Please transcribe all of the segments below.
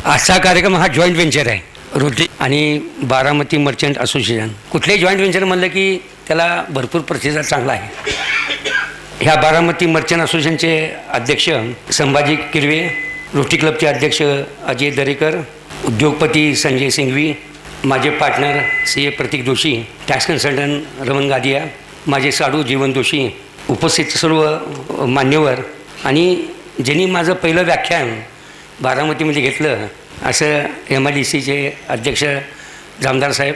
आजचा कार्यक्रम हा जॉईंट व्हेंचर आहे. रोटरी आणि बारामती मर्चंट असोसिएशन. कुठल्याही जॉईंट व्हेंचर म्हणलं की त्याला भरपूर प्रतिसाद चांगला आहे. ह्या बारामती मर्चंट असोसिएशनचे अध्यक्ष संभाजी किरवे, रोटरी क्लबचे अध्यक्ष अजय दरेकर, उद्योगपती संजय सिंघवी, माझे पार्टनर CA प्रतीक जोशी, टॅक्स कन्सल्टंट रमण गादिया, माझे साडू जीवन जोशी, उपस्थित सर्व मान्यवर आणि ज्यांनी माझं पहिलं व्याख्यान बारामतीमध्ये घेतलं असं MIDCचे अध्यक्ष जामदार साहेब.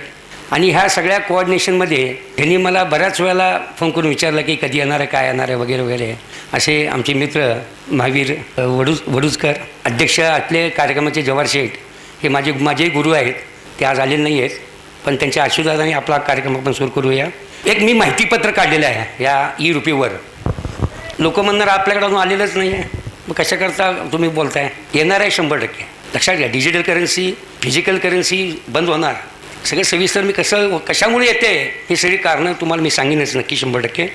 आणि ह्या सगळ्या कोऑर्डिनेशनमध्ये त्यांनी मला बऱ्याच वेळेला फोन करून विचारलं की कधी येणार आहे, काय येणार आहे वगैरे वगैरे. असे आमचे मित्र महावीर वडूजकर, अध्यक्ष आतले कार्यक्रमाचे जवाहर शेठ, हे माझे गुरु आहेत. ते आज आलेले नाही आहेत, पण त्यांच्या आशीर्वादाने आपला कार्यक्रम आपण सुरू करूया. एक मी माहितीपत्र काढलेलं आहे या ई-रुपीवर. लोक म्हणणार आपल्याकडे अजून आलेलंच नाही आहे, मग कशाकरता तुम्ही बोलताय? येणार आहे 100%. लक्षात घ्या, डिजिटल करन्सी, फिजिकल करन्सी बंद होणार. सगळं सविस्तर मी कशामुळे येते ही सगळी कारणं तुम्हाला मी सांगेनच नक्की 100%.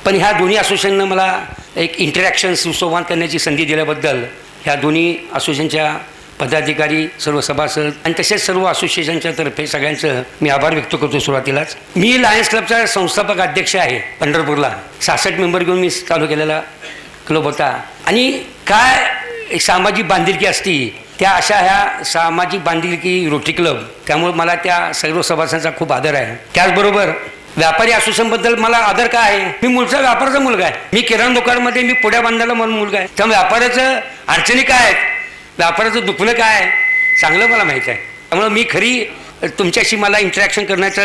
पण ह्या दोन्ही असोसिएशननं मला एक इंटरॅक्शन सुसंवाद करण्याची संधी दिल्याबद्दल ह्या दोन्ही असोसिएशनच्या पदाधिकारी, सर्व सभासद आणि तसेच सर्व असोसिएशनच्या तर्फे सगळ्यांचं मी आभार व्यक्त करतो. सुरुवातीलाच मी लायन्स क्लबचा संस्थापक अध्यक्ष आहे. पंढरपूरला 66 मेंबर घेऊन मी चालू केलेला क्लब होता. आणि काय सामाजिक बांधिलकी असती, त्या अशा ह्या सामाजिक बांधिलकी रोटरी क्लब, त्यामुळे मला त्या सर्व सभासदांचा खूप आदर आहे. त्याचबरोबर व्यापारी असोसिएशनबद्दल मला आदर काय आहे? मी मूळचा व्यापाराचा मुलगा आहे. मी किराणा दुकानमध्ये मी पुढ्या बांधायला म्हणून मुलगा आहे. त्यामुळे व्यापाराचं अडचणी काय आहेत, व्यापाराचं दुखणं काय आहे, चांगलं मला माहीत आहे. त्यामुळे मी खरी तुमच्याशी मला इंटरॅक्शन करण्याचा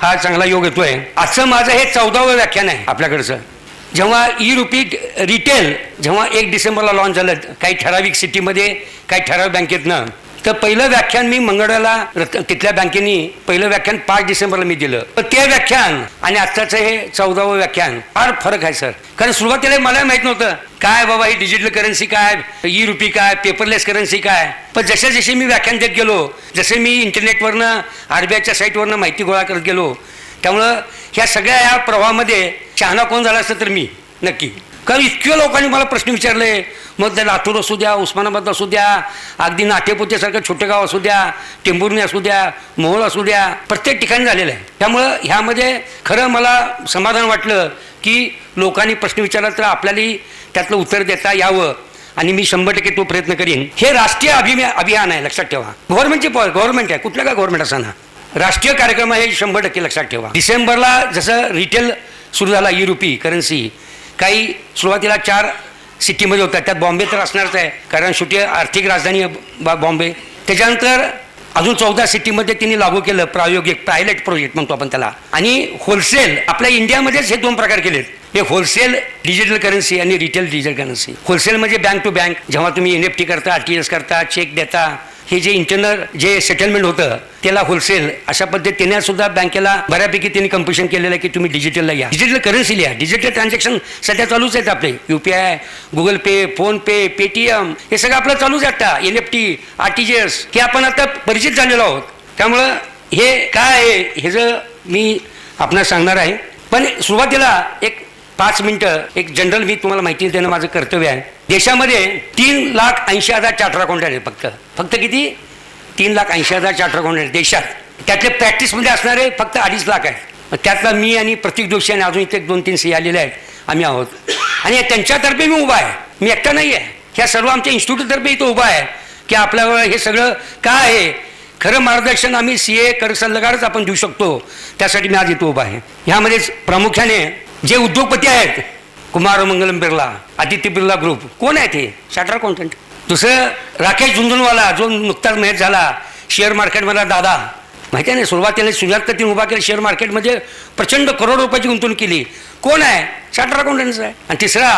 हा चांगला योग येतो आहे. आजचं माझं हे 14वं व्याख्यान आहे आपल्याकडचं. जेव्हा ई-रुपी रिटेल जेव्हा 1 डिसेंबरला लॉन्च झालं काही ठराविक सिटीमध्ये, काही ठराविक बँकेतनं, तर पहिलं व्याख्यान मी मंगळवारला तिथल्या बँकेनी पहिलं व्याख्यान 5 डिसेंबरला मी दिलं. तर ते व्याख्यान आणि आत्ताचं हे 14वं व्याख्यान फार फरक आहे सर. कारण सुरुवातीला मला माहीत नव्हतं काय बाबा ही डिजिटल करन्सी काय, ई-रुपी काय, पेपरलेस करन्सी काय. पण जसे मी व्याख्यान देत गेलो, जसे मी इंटरनेटवरनं RBIच्या साईटवरनं माहिती गोळा करत गेलो, त्यामुळं ह्या सगळ्या ह्या प्रवाहामध्ये शहाणा कोण झाला असतं तर मी नक्की. कारण इतक्या लोकांनी मला प्रश्न विचारले. मग त्या लातूर असू द्या, उस्मानाबाद असू द्या, अगदी नाटेपोतेसारखं छोटे गाव असू द्या, टेंभुर्णी असू द्या, मोहोळ असू द्या, प्रत्येक ठिकाणी झालेलं आहे. त्यामुळं ह्यामध्ये खरं मला समाधान वाटलं की लोकांनी प्रश्न विचारला तर आपल्यालाही त्यातलं उत्तर देता यावं. आणि मी 100% तो प्रयत्न करीन. हे राष्ट्रीय अभियान आहे, लक्षात ठेवा. गव्हर्नमेंट आहे, कुठलं का गव्हर्नमेंट असाना, राष्ट्रीय कार्यक्रम आहे, 100% लक्षात ठेवा. डिसेंबरला जसं रिटेल सुरू झाला ई-रुपी करन्सी, काही सुरुवातीला 4 सिटीमध्ये होत्या, त्यात बॉम्बे तर असणारच आहे कारण शेवटी आर्थिक राजधानी बॉम्बे. त्याच्यानंतर अजून 14 सिटीमध्ये त्यांनी लागू केलं प्रायोगिक पायलट प्रोजेक्ट म्हणतो आपण त्याला. आणि होलसेल आपल्या इंडियामध्येच हे 2 प्रकार केलेत. हे होलसेल डिजिटल करन्सी आणि रिटेल डिजिटल करन्सी. होलसेल म्हणजे बँक टू बँक, जेव्हा तुम्ही NFT करता, RTS करता, चेक देता, हे जे इंटरनल जे सेटलमेंट होतं त्याला होलसेल. अशा पद्धतीने सुद्धा बँकेला बऱ्यापैकी त्यांनी कंपल्शन केलेलं आहे की तुम्ही डिजिटलला या, डिजिटल करन्सी लिहा. डिजिटल ट्रान्झॅक्शन सध्या चालूच आहेत आपले. UPI, गुगल पे, फोनपे, पेटीएम, हे सगळं आपलं चालूच आहे. आता NFT, RTGS हे आपण आता परिचित झालेलो आहोत. त्यामुळं हे काय आहे हे जर मी आपणाला सांगणार आहे. पण सुरुवातीला एक 5 मिनिटं एक जनरल मी तुम्हाला माहिती देणं माझं कर्तव्य आहे. देशामध्ये 3,80,000 चार्टर अकाउंट आहेत. फक्त किती? 3,80,000 चार्टर अकाउंट आहेत देशात. त्यातले प्रॅक्टिसमध्ये असणारे फक्त 2.5 लाख आहेत. त्यातला मी आणि प्रतीक जोशी आणि अजून इथे 2-3 CA आलेले आहेत, आम्ही आहोत. आणि त्यांच्यातर्फे मी उभा आहे, मी एकटा नाही आहे. ह्या सर्व आमच्या इन्स्टिट्यूटतर्फे इथं उभा आहे की आपल्यावर हे सगळं काय आहे, खरं मार्गदर्शन आम्ही CA कर सल्लागारच आपण देऊ शकतो. त्यासाठी मी आज इथं उभा आहे. ह्यामध्येच प्रामुख्याने जे उद्योगपती आहेत, कुमार मंगलम बिर्ला, आदित्य बिर्ला ग्रुप, कोण आहेत हे? Charter accountant. दुसरं राकेश झुंझुनवाला जो नुकताच मॅच झाला शेअर मार्केटमधला दादा, माहिती आहे ना, सुरुवातीला सुजात कतीन उभा केला शेअर मार्केटमध्ये, प्रचंड करोड रुपयाची गुंतवणूक केली. कोण आहे? चार्टर अकाउंटंटच आहे. आणि तिसरा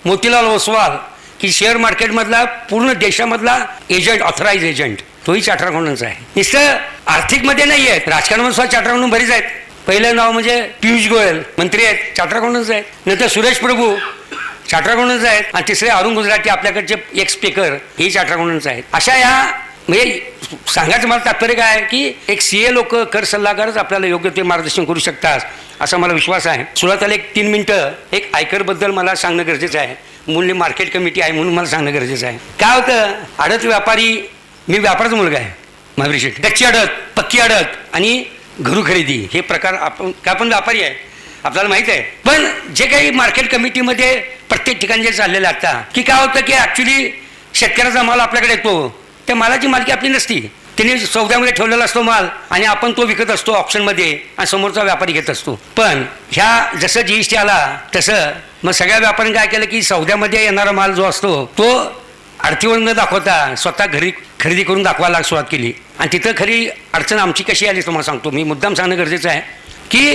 मोतीलाल ओसवाल की शेअर मार्केटमधला पूर्ण देशामधला एजंट, ऑथराइज एजंट, तोही चार्टर अकाउंटंटच आहे. नुसतं आर्थिकमध्ये नाही आहेत, राजकारणामध्ये सुद्धा चार्टर अकाउंटंट बरीच आहेत. पहिलं नाव म्हणजे पियुष गोयल, मंत्री आहेत, चार्टर अकाउंटंटच आहेत. नंतर सुरेश प्रभू चार्टर अकाउंटंटच आहेत. आणि तिसरे अरुण गुजराती आपल्याकडचे एक स्पीकर, हे चार्टर अकाउंटंटच आहेत. अशा ह्या म्हणजे सांगायचं मला तात्पर्य काय आहे की एक CA लोक कर सल्लागारच आपल्याला योग्य ते मार्गदर्शन करू शकतात असा मला विश्वास आहे. सुरुवातीला एक 3 मिनिटं एक आयकरबद्दल मला सांगणं गरजेचं आहे. मूल्य मार्केट कमिटी आहे म्हणून मला सांगणं गरजेचं आहे. काय होतं, आडत व्यापारी मी व्यापाराचा मुलगा आहे. महावीर शेठ, कच्ची अडत, पक्की अडत आणि घरू खरेदी हे प्रकार आपण व्यापारी आहे, आपल्याला माहीत आहे. पण जे काही मार्केट कमिटीमध्ये प्रत्येक ठिकाणी जे चाललेलं आता की काय होतं की ॲक्च्युली शेतकऱ्याचा माल आपल्याकडे येतो, त्या मालाची मालकी आपली नसती. त्यांनी सौद्यामध्ये ठेवलेला असतो माल आणि आपण तो विकत असतो ऑप्शनमध्ये आणि समोरचा व्यापारी घेत असतो. पण ह्या जसं GST आला तसं मग सगळ्या व्यापाऱ्यांनी काय केलं की सौद्यामध्ये येणारा माल जो असतो तो आरतीवर न दाखवता स्वतः घरी खरेदी करून दाखवायला सुरुवात केली. आणि तिथं खरी अडचण आमची कशी आली तुम्हाला सांगतो. मी मुद्दाम सांगणं गरजेचं आहे की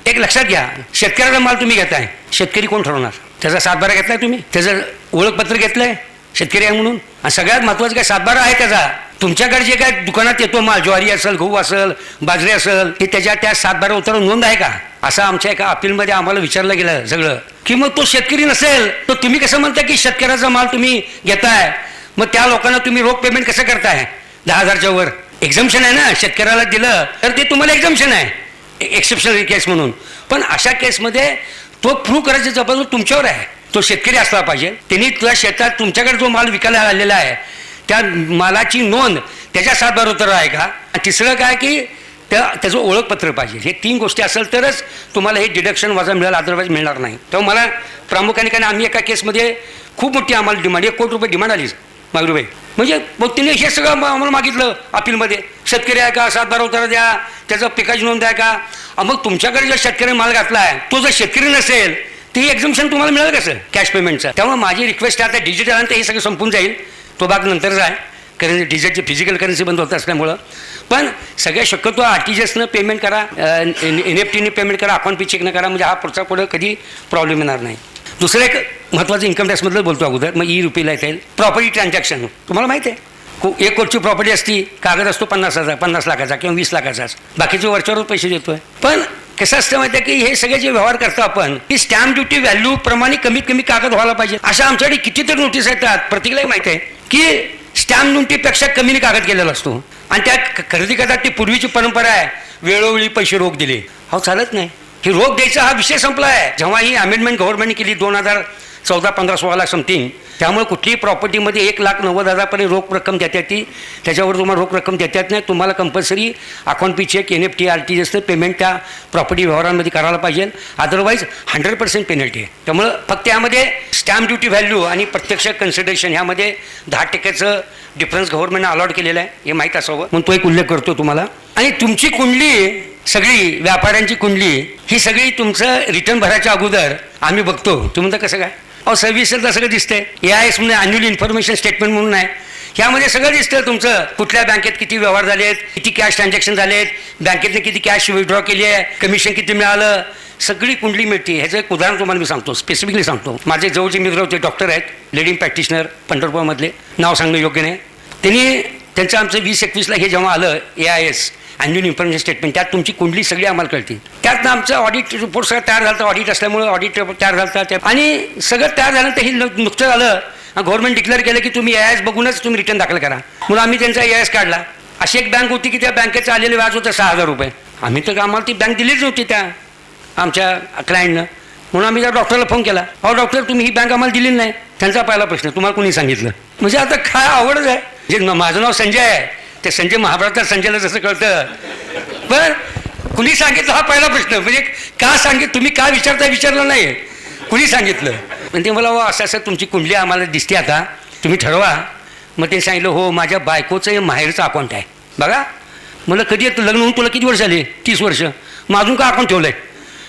एक लक्षात घ्या, शेतकऱ्याचा माल तुम्ही घेताय, शेतकरी कोण ठरवणार? त्याचा 7/12 घेतलाय तुम्ही, त्याचं ओळखपत्र घेतलंय शेतकरी आहे म्हणून. आणि सगळ्यात महत्त्वाचं काय 7/12 आहे त्याचा. तुमच्याकडे जे काय दुकानात येतो माल, ज्वारी असेल, गहू असेल, बाजरी असेल, ते त्याच्या त्या 7/12 उतारून नोंद आहे का? असं आमच्या एका अपीलमध्ये आम्हाला विचारलं गेलं सगळं की मग तो शेतकरी नसेल तर तुम्ही कसं म्हणता की शेतकऱ्याचा माल तुम्ही घेताय, मग त्या लोकांना तुम्ही रोख पेमेंट कसं करताय? 10,000च्या वर एक्झम्पशन आहे ना, शेतकऱ्याला दिलं तर ते तुम्हाला एक्झम्पशन आहे, एक्सेप्शनल केस म्हणून. पण अशा केसमध्ये तो प्रूव्ह करायची जबाबदारी तुमच्यावर आहे. तो शेतकरी असला पाहिजे, त्यांनी तुझ्या शेतात तुमच्याकडे जो माल विकायला आलेला आहे त्या मालाची नोंद त्याच्या 7/12 उत्तर आहे का? आणि तिसरं काय की त्याचं ओळखपत्र पाहिजे. हे 3 गोष्टी असेल तरच तुम्हाला हे डिडक्शन वजा मिळेल, अदरवाईज मिळणार नाही. तेव्हा मला प्रामुख्याने कारण आम्ही एका केसमध्ये खूप मोठी आम्हाला डिमांड, 1 कोटी रुपये डिमांड आलीच मागरूबाई. म्हणजे मग तिने हे सगळं आम्हाला मागितलं अपीलमध्ये, शेतकरी आहे का, 7/12 उत्तर द्या, त्याचं पिकाची नोंद आहे का. मग तुमच्याकडे जर शेतकरी माल घातला आहे तो जर शेतकरी नसेल ते एक्झम्पशन तुम्हाला मिळेल कसं कॅश पेमेंटचं? त्यामुळे माझी रिक्वेस्ट आहे आता डिजिटल आल्यानंतर हे सगळं संपून जाईल, तो भाग नंतरचा आहे. करन्सी डिजिटलची फिजिकल करन्सी बंद होत असल्यामुळं. पण सगळ्या शक्यतो RTGSनं पेमेंट करा, NEFTने पेमेंट करा, अकाउंट पे चेकनं करा, म्हणजे हा पुढचा पुढं कधी प्रॉब्लेम येणार नाही. दुसरं एक महत्त्वाचं इन्कम टॅक्समधलं बोलतो अगोदर, मग रुपीला येता येईल. प्रॉपर्टी ट्रान्झॅक्शन तुम्हाला माहिती आहे, 1 कोटीची प्रॉपर्टी असती, कागद असतो 50 लाखाचा किंवा 20 लाखाचाच, बाकीचे वरच्यावर पैसे देतोय. पण कसं असतं माहिती आहे की हे सगळे जे व्यवहार करतो आपण की स्टॅम्प ड्युटी व्हॅल्यू प्रमाणे कमीत कमी कागद व्हायला पाहिजे. अशा आमच्याकडे कितीतरी नोटीस येतात, प्रत्येकालाही माहिती आहे की स्टॅम्प ड्युटीपेक्षा कमीने कागद केलेला असतो. आणि त्या खरेदी करतात ती पूर्वीची परंपरा आहे, वेळोवेळी पैसे रोख दिले. हो चालत नाही, की रोख द्यायचा हा विषय संपला आहे. जेव्हा ही अमेंडमेंट गव्हर्नमेंटने केली 2014, 15, 16 समथिंग, त्यामुळे कुठलीही प्रॉपर्टीमध्ये 1,90,000 रोख रक्कम देतात ती, त्याच्यावर तुम्हाला रोख रक्कम देतात नाही. तुम्हाला कंपल्सरी अकाउंट पे चेक, NFT, RTGS पेमेंट त्या प्रॉपर्टी व्यवहारांमध्ये करायला पाहिजे, अदरवाईज 100% पेनल्टी आहे. त्यामुळं फक्त यामध्ये स्टॅम्प ड्युटी व्हॅल्यू आणि प्रत्यक्ष कन्सिडरेशन ह्यामध्ये 10% डिफरन्स गव्हर्नमेंटने अलॉट केलेला आहे, हे माहीत असावं म्हणून तो एक उल्लेख करतो तुम्हाला. आणि तुमची कुंडली सगळी, व्यापाऱ्यांची कुंडली ही सगळी तुमचं रिटर्न भरायच्या अगोदर आम्ही बघतो. तुम्ही तर कसं काय सर्व्हिसला सगळं दिसतंय. AIS म्हणजे ॲन्युअल इन्फॉर्मेशन स्टेटमेंट म्हणून आहे, ह्यामध्ये सगळं दिसतं तुमचं, कुठल्या बँकेत किती व्यवहार झालेत, किती कॅश ट्रान्झॅक्शन झालेत, बँकेतने किती कॅश विड्रॉ केली आहे, कमिशन किती मिळालं, सगळी कुंडली मिळते. ह्याचं एक उदाहरण तुम्हाला मी सांगतो, स्पेसिफिकली सांगतो. माझे जवळचे मित्र होते, डॉक्टर आहेत, लिडिंग प्रॅक्टिशनर पंढरपूरमधले, नाव सांगणं योग्य नाही. त्यांनी त्यांचं आमचं 2021ला हे जेव्हा आलं AIS ॲन्युअल इन्फॉर्मेशन स्टेटमेंट, त्यात तुमची कुंडली सगळी आम्हाला कळते. त्यात आमचं ऑडिट रिपोर्ट सगळं तयार झालं, ऑडिट असल्यामुळे ऑडिट रिपोर्ट तयार झालं आणि सगळं तयार झाल्यानंतर हे नुकतं झालं, गव्हर्नमेंट डिक्लेअर केलं की तुम्ही AIS बघूनच तुम्ही रिटर्न दाखल करा. म्हणून आम्ही त्यांचा AIS काढला. अशी एक बँक होती की त्या बँकेचं आलेलं व्याज होतं 6,000 रुपये. आम्ही तर आम्हाला ती बँक दिलीच नव्हती त्या आमच्या क्लायंटनं. म्हणून आम्ही त्या डॉक्टरला फोन केला, अहो डॉक्टर तुम्ही ही बँक आम्हाला दिली नाही. त्यांचा पहिला प्रश्न, तुम्हाला कोणी सांगितलं? म्हणजे आता काय आवडच आहे. जे माझं नाव संजय आहे, ते संजय महाभारतात संजयला जसं कळतं, पण कुणी सांगितलं हा पहिला प्रश्न. म्हणजे का तुम्ही का विचारलं नाही, कुणी सांगितलं? पण ते मला असं असं तुमची कुंडली आम्हाला दिसते, आता तुम्ही ठरवा. मग ते सांगितलं हो माझ्या बायकोचं हे माहेरचं अकाउंट आहे बघा. मला कधी येतं लग्न होऊन तुला किती वर्ष झाली? 30 वर्ष. मग अजून का अकाउंट ठेवलं आहे?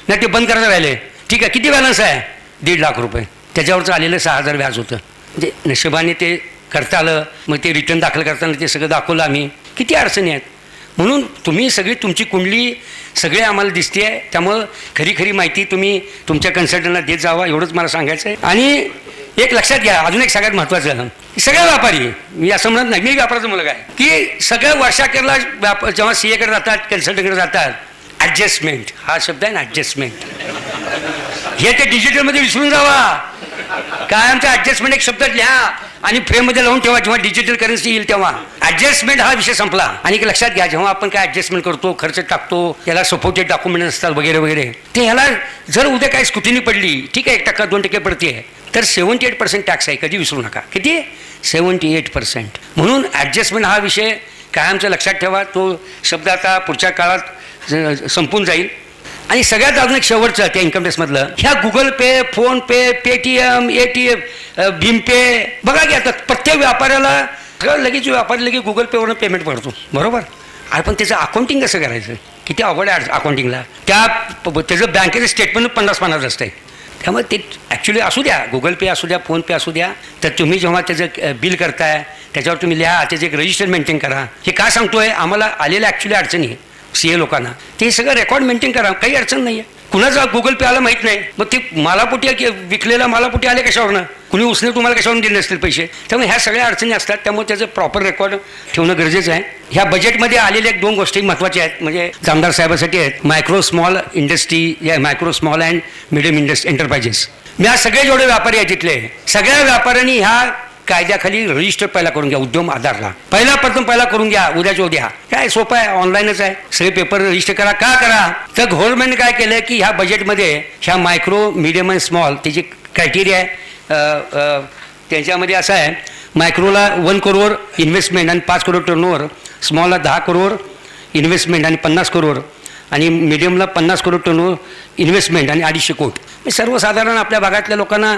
नाही ते बंद करायला राहिले. ठीक आहे, किती बॅलन्स आहे? 1.5 लाख रुपये. त्याच्यावरचं आलेलं 6,000 व्याज होतं. म्हणजे नशिबाने ते करता आलं. मग ते रिटर्न दाखल करताना ते सगळं दाखवलं आम्ही. किती अडचणी आहेत. म्हणून तुम्ही सगळी तुमची कुंडली सगळे आम्हाला दिसते आहे. त्यामुळं खरी माहिती तुम्ही तुमच्या कन्सल्टंटला देत जावा, एवढंच मला सांगायचं आहे. आणि एक लक्षात घ्या, अजून एक सगळ्यात महत्त्वाचं, सगळे व्यापारी, मी असं म्हणत नाही मी व्यापाराचा मुलगा आहे, की सगळ्या वर्षाखेरला जेव्हा CA कडे जातात, कन्सल्टंटकडे जातात, ॲडजस्टमेंट हा शब्द आहे ना, ॲडजस्टमेंट, हे ते डिजिटलमध्ये विसरून जावा. काय आमचं ॲडजस्टमेंट एक शब्द लिहा आणि फ्रेममध्ये लावून ठेवा. जेव्हा डिजिटल करन्सी येईल तेव्हा ॲडजस्टमेंट हा विषय संपला. आणि एक लक्षात घ्या, जेव्हा आपण काय ॲडजस्टमेंट करतो, खर्च टाकतो, याला सपोर्टेड डॉक्युमेंट असतात वगैरे वगैरे, ते ह्याला जर उद्या काय स्कुटीनी पडली, ठीक आहे 1%, 2% पडते, तर 78% टॅक्स आहे. कधी विसरू नका. किती? 78%. म्हणून ॲडजस्टमेंट हा विषय कायमचा लक्षात ठेवा. तो शब्द आता पुढच्या काळात संपून जाईल. आणि सगळ्यात अजून एक शेवटचं त्या इन्कम टॅक्समधलं, ह्या गुगल पे, फोनपे, पेटीएम, ATM, भीम पे, बघा की आता प्रत्येक व्यापाऱ्याला लगेच व्यापारी लगेच गुगल पेवरून पेमेंट करतो, बरोबर. अरे पण त्याचं अकाउंटिंग कसं करायचं, किती अवघड आहे अकाउंटिंगला. त्याचं बँकेचं स्टेटमेंट 50-50 असतं. त्यामुळे ते ॲक्च्युली असू द्या, गुगल पे असू द्या, फोनपे असू द्या, तर तुम्ही जेव्हा त्याचं बिल करताय त्याच्यावर तुम्ही लिहा, त्याचं एक रजिस्टर मेंटेन करा. हे काय सांगतोय, आम्हाला आलेल्या ॲक्च्युली अडचणी आहे CA लोकांना, ते सगळं रेकॉर्ड मेंटेन करा, काही अडचण नाही आहे. कुणाचा गुगल पे आला माहीत नाही, मग ते मालापोटी विकलेला मालापोटी आले कशावरनं, कुणी उसने तुम्हाला कशावरून दिले नसतील पैसे. त्यामुळे ह्या सगळ्या अडचणी असतात. त्यामुळे त्याचं प्रॉपर रेकॉर्ड ठेवणं गरजेचं आहे. ह्या बजेटमध्ये आलेल्या 2 गोष्टी महत्त्वाच्या आहेत, म्हणजे जामदार साहेबासाठी आहेत. मायक्रो स्मॉल इंडस्ट्री या micro small and medium enterprises. मी आज सगळे जेवढे व्यापारी आहेत तिथले सगळ्या व्यापाऱ्यांनी ह्या कायद्याखाली रजिस्टर पहिला करून घ्या. उद्यम आधारला पहिला करून घ्या, उद्याच्या उद्या. काय सोपं आहे, ऑनलाईनच आहे. सगळे पेपर रजिस्टर करा. का करा, तर गव्हर्नमेंट काय केलं की ह्या बजेटमध्ये ह्या मायक्रो मिडियम अँड स्मॉल त्याची क्रायटेरिया आहे. त्यांच्यामध्ये असं आहे, मायक्रोला 1 करोड इन्व्हेस्टमेंट आणि 5 करोड टर्नओव्हर, स्मॉलला 10 करोड इन्व्हेस्टमेंट आणि 50 करोड, आणि मिडियमला 50 करोड टर्नओव्हर इन्व्हेस्टमेंट आणि 250 कोटी. सर्वसाधारण आपल्या भागातल्या लोकांना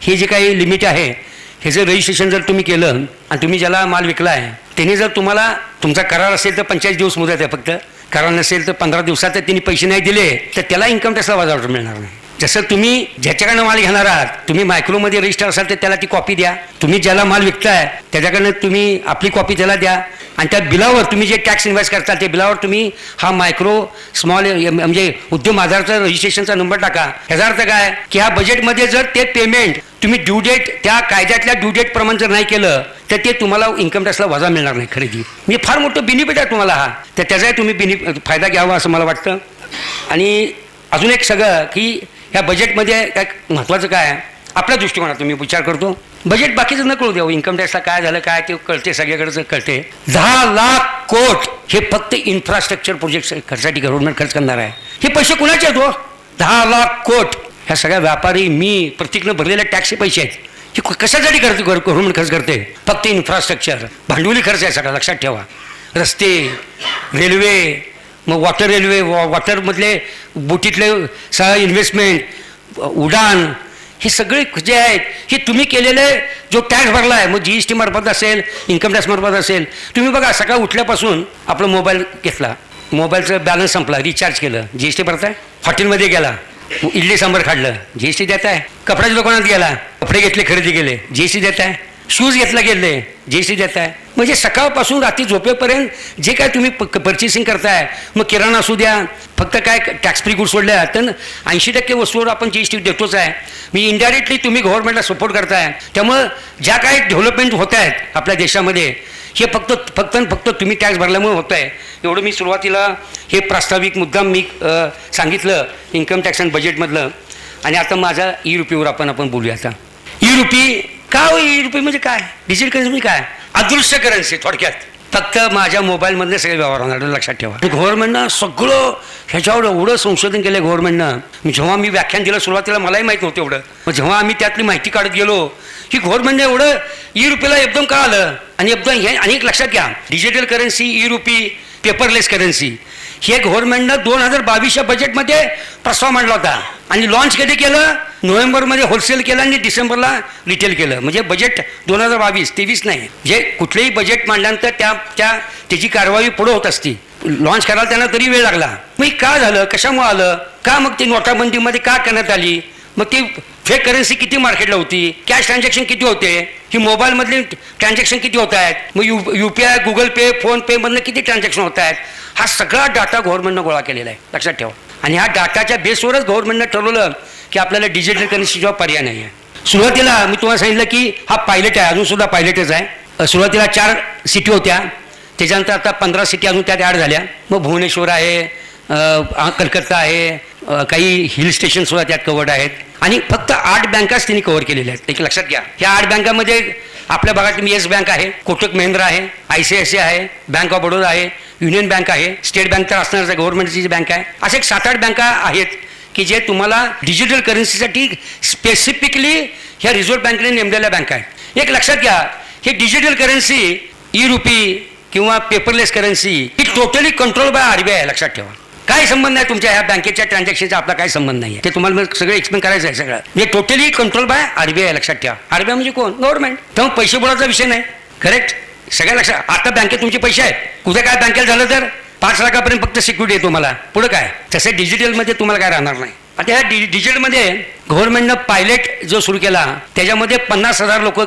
हे जे काही लिमिट आहे, ह्याचं रजिस्ट्रेशन जर तुम्ही केलं आणि तुम्ही ज्याला माल विकला आहे त्यांनी जर तुम्हाला, तुमचा करार असेल तर 45 दिवस मुदत आहे फक्त, करार नसेल तर 15 दिवसात त्यांनी पैसे नाही दिले तर त्याला इन्कम टॅक्सला वजावट मिळणार नाही. जसं तुम्ही ज्याच्याकडनं माल घेणार आहात, तुम्ही मायक्रोमध्ये रजिस्टर असाल तर त्याला ती कॉपी द्या. तुम्ही ज्याला माल विकताय त्याच्याकडनं तुम्ही आपली कॉपी त्याला द्या. आणि त्या बिलावर तुम्ही जे टॅक्स इन्व्हेस्ट करता त्या बिलावर तुम्ही हा मायक्रो स्मॉल म्हणजे उद्यम आधारचा रजिस्ट्रेशनचा नंबर टाका. याचा अर्थ काय की ह्या बजेटमध्ये जर ते पेमेंट तुम्ही ड्यू डेट त्या कायद्यातल्या ड्यू डेट प्रमाणे जर नाही केलं तर ते तुम्हाला इन्कम टॅक्सला वजा मिळणार नाही खरेदी. म्हणजे फार मोठं बेनिफिट आहे तुम्हाला हा. तर त्याचाही तुम्ही फायदा घ्यावा असं मला वाटतं. आणि अजून एक सगळं की ह्या बजेटमध्ये काय महत्त्वाचं काय आहे, आपल्या दृष्टिकोनातून मी विचार करतो, बजेट बाकीचं न कळू द्यावं. इन्कम टॅक्सला काय झालं काय ते कळते, सगळ्याकडचं कळते. 10 लाख कोटी हे फक्त इन्फ्रास्ट्रक्चर प्रोजेक्ट खर्चासाठी गव्हर्नमेंट खर्च करणार आहे. हे पैसे कुणाचे आहेत हो? 10 लाख कोटी. ह्या सगळ्या व्यापारी, मी प्रत्येकनं भरलेल्या टॅक्सचे पैसे आहेत. हे कशासाठी करते गव्हर्नमेंट खर्च करते? फक्त इन्फ्रास्ट्रक्चर, भांडवली खर्च आहे सगळा, लक्षात ठेवा. रस्ते, रेल्वे, मग वॉटर रेल्वे, वॉटरमधले बोटीतले सगळं इन्व्हेस्टमेंट, उडान, हे सगळे जे आहेत हे तुम्ही केलेले जो टॅक्स भरला आहे, मग GST मार्फत असेल, इन्कम टॅक्स मार्फत असेल. तुम्ही बघा, सकाळ उठल्यापासून आपला मोबाईल घेतला, मोबाईलचं बॅलन्स संपला, रिचार्ज केलं, GST भरताय. हॉटेलमध्ये गेला, इडली सांबार खाल्लं, GST देत आहे. कपड्याच्या दुकानात गेला, कपडे घेतले, खरेदी केले, GST देत आहे. शूज घेतला गेले, GST देत आहे. म्हणजे सकाळपासून रात्री झोपेपर्यंत जे काय तुम्ही पर्चेसिंग करताय, मग किराणा असू द्या, फक्त काय टॅक्स फ्री गुड्स सोडल्या तर 80% वस्तूवर आपण GST देतोच आहे. मी इनडायरेक्टली तुम्ही गव्हर्नमेंटला सपोर्ट करताय. त्यामुळं ज्या काही डेव्हलपमेंट होत आहेत आपल्या देशामध्ये हे फक्त तुम्ही टॅक्स भरल्यामुळे होत आहे. एवढं मी सुरुवातीला हे प्रास्ताविक मुद्दाम मी सांगितलं इन्कम टॅक्स आणि बजेटमधलं. आणि आता माझा ई-रुपीवर आपण बोलूया. आता ई-रुपी काय हो? ई-रुपी म्हणजे काय? डिजिटल करन्सी म्हणजे काय? अदृश्य करन्सी थोडक्यात. फक्त माझ्या मोबाईलमधले सगळे व्यवहार होणार, लक्षात ठेवा. गव्हर्नमेंटनं सगळं ह्याच्यावर एवढं संशोधन केलं गव्हर्नमेंटनं. जेव्हा मी व्याख्यान दिलं सुरुवातीला मलाही माहीत नव्हतं एवढं. मग जेव्हा आम्ही त्यातली माहिती काढत गेलो की गव्हर्नमेंटने एवढं ई-रुपीला एकदम का आलं. आणि एकदम हे अनेक लक्षात घ्या, digital currency, e-RUPI, paperless currency हे गव्हर्नमेंटनं 2022च्या बजेटमध्ये प्रस्ताव मांडला होता. आणि लॉन्च कधी केलं? नोव्हेंबरमध्ये होलसेल केलं आणि डिसेंबरला रिटेल केलं. म्हणजे बजेट 2022-23 नाही. जे कुठलेही बजेट मांडल्यानंतर त्याची कारवाई पुढे होत असती. लॉन्च करायला त्यांना तरी वेळ लागला. मग का झालं, कशामुळे आलं, का मग ती नोटाबंदीमध्ये का करण्यात आली, मग ती फेक करन्सी किती मार्केटला होती, कॅश ट्रान्झॅक्शन किती होते, ही मोबाईलमधली ट्रान्झॅक्शन किती होत आहेत, मग UPI, गुगल पे, फोनपेमधनं किती ट्रान्झॅक्शन होत आहेत, हा सगळा डाटा गव्हर्नमेंटनं गोळा केलेला आहे, लक्षात ठेवा. आणि ह्या डाटाच्या बेसवरच गव्हर्नमेंटनं ठरवलं की आपल्याला डिजिटल करन्सीशिवाय पर्याय नाही आहे. सुरुवातीला मी तुम्हाला सांगितलं की हा पायलट आहे, अजूनसुद्धा पायलटच आहे. सुरुवातीला 4 सिटी होत्या, त्याच्यानंतर आता 15 सिटी अजून त्यात ॲड झाल्या. मग भुवनेश्वर आहे, कलकत्ता आहे, काही हिल स्टेशनसुद्धा त्यात कवर्ड आहेत. आणि फक्त 8 बँकाच त्यांनी कव्हर केलेल्या आहेत, ते लक्षात घ्या. ह्या 8 बँकामध्ये आपल्या भागात येस बँक आहे, कोटक महिंद्रा आहे, ICICI आहे, बँक ऑफ बडोदा आहे, युनियन बँक आहे, स्टेट बँक तर असणारच आहे, गव्हर्नमेंटची बँक आहे. असे 7-8 बँका आहेत की जे तुम्हाला डिजिटल करन्सीसाठी स्पेसिफिकली ह्या रिझर्व्ह बँकेने नेमलेल्या बँका आहेत. एक लक्षात घ्या, हे डिजिटल करन्सी, ई रुपी किंवा paperless currency he totally control by RBI आहे, लक्षात ठेवा. काय संबंध आहे तुमच्या ह्या बँकेच्या ट्रान्झॅक्शनचा, आपला काय संबंध नाही आहे. ते तुम्हाला मग सगळं एक्सप्लेन करायचं आहे सगळं. म्हणजे टोटली कंट्रोल बाय आरबीआय, लक्षात ठेवा. आरबीआय म्हणजे कोण? गव्हर्नमेंट. तेव्हा पैसे बुडाचा विषय नाही. करेक्ट. सगळ्या लक्षात. आता बँकेत तुमचे पैसे आहेत, उद्या काय बँकेला झालं तर 5 लाखापर्यंत फक्त सिक्युरिटी आहे तुम्हाला. पुढे काय? तसं डिजिटलमध्ये तुम्हाला काय राहणार नाही. आता ह्या डिजिटलमध्ये गव्हर्नमेंटनं पायलट जो सुरू केला त्याच्यामध्ये 50,000 लोक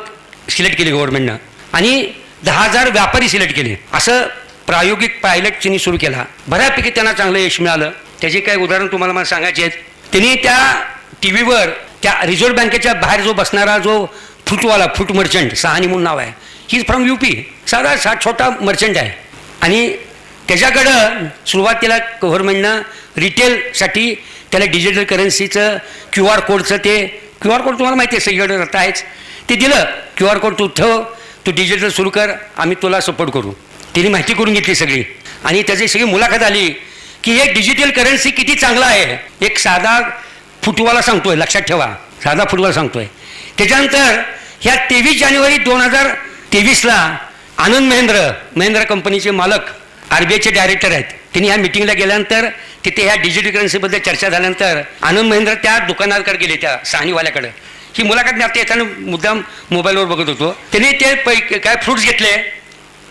सिलेक्ट केले गव्हर्नमेंटनं आणि 10,000 व्यापारी सिलेक्ट केले. असं प्रायोगिक पायलट त्यांनी सुरू केला. बऱ्यापैकी त्यांना चांगलं यश मिळालं. त्याचे काही उदाहरण तुम्हाला मला सांगायचे आहेत. त्यांनी त्या टीव्हीवर त्या रिझर्व्ह बँकेच्या बाहेर जो बसणारा जो फूट मर्चंट, सहानी म्हणून नाव आहे, ही फ्रॉम UP, साधा छोटा मर्चंट आहे आणि त्याच्याकडं सुरुवातीला गव्हर्नमेंटनं रिटेलसाठी त्याला डिजिटल करन्सीचं QR कोडचं ते QR कोड तुम्हाला माहिती आहे सगळीकडे राहत आहेच, ते दिलं. QR कोड तू ठेव, तू डिजिटल सुरू कर, आम्ही तुला सपोर्ट करू. तिने माहिती करून घेतली सगळी आणि त्याची सगळी मुलाखत आली की हे डिजिटल करन्सी किती चांगलं आहे. एक साधा फुटवाला सांगतोय, लक्षात ठेवा, साधा फुटवाला सांगतोय. त्याच्यानंतर ह्या 23 जानेवारी 2023ला आनंद महिंद्रा कंपनीचे मालक आरबीआयचे डायरेक्टर आहेत. त्यांनी ह्या मिटिंगला गेल्यानंतर तिथे ह्या डिजिटल करन्सीबद्दल चर्चा झाल्यानंतर आनंद महिंद्रा त्या दुकानाकडे गेले, त्या सहानीवाल्याकडे. ही मुलाखत मी आता येताना मुद्दाम मोबाईलवर बघत होतो. त्यांनी ते काय फ्रुट्स घेतले,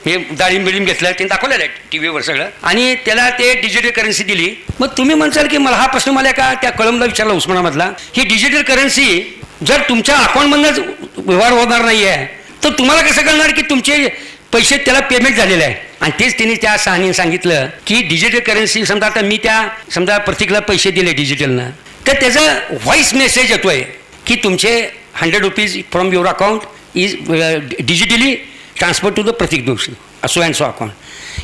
हे डाळिंब घेतलं, त्यांनी दाखवलेलं आहे टीव्हीवर सगळं आणि त्याला ते डिजिटल करन्सी दिली. मग तुम्ही म्हणसाल की मला हा प्रश्न मला का त्या कळमला विचारला उस्मानाबादला, ही डिजिटल करन्सी जर तुमच्या अकाउंटमधूनच व्यवहार होणार नाही आहे तर तुम्हाला कसं कळणार की तुमचे पैसे त्याला पेमेंट झालेले आहे. आणि तेच त्यांनी त्या सहानीने सांगितलं की डिजिटल करन्सी समजा आता मी समजा प्रत्येकाला पैसे दिले डिजिटलनं, तर त्याचा व्हॉइस मेसेज येतोय की तुमचे 100 rupees from your account is digitally transfer to the Pratik Doshi असो अँड सो अकाउंट.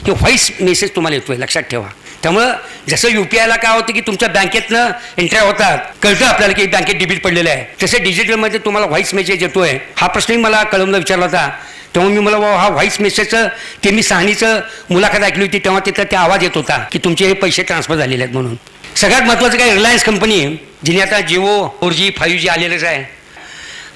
हे व्हॉइस मेसेज तुम्हाला येतोय, लक्षात ठेवा. त्यामुळं जसं UPIला काय होतं की तुमच्या बँकेतनं एंट्र्या होतात, कळतं आपल्याला की बँकेत डेबिट पडलेलं आहे, तसं डिजिटलमध्ये तुम्हाला व्हॉइस मेसेज येतोय. हा प्रश्नही मला कळमला विचारला होता. तेव्हा मी मला हा व्हॉइस मेसेजचं ते मी सहानीचं मुलाखत ऐकली होती तेव्हा तिथं ते आवाज येत होता की तुमचे हे पैसे ट्रान्सफर झालेले आहेत म्हणून. सगळ्यात महत्त्वाचं काय, रिलायन्स कंपनी जिने आता जिओ 4G 5G आलेलंच आहे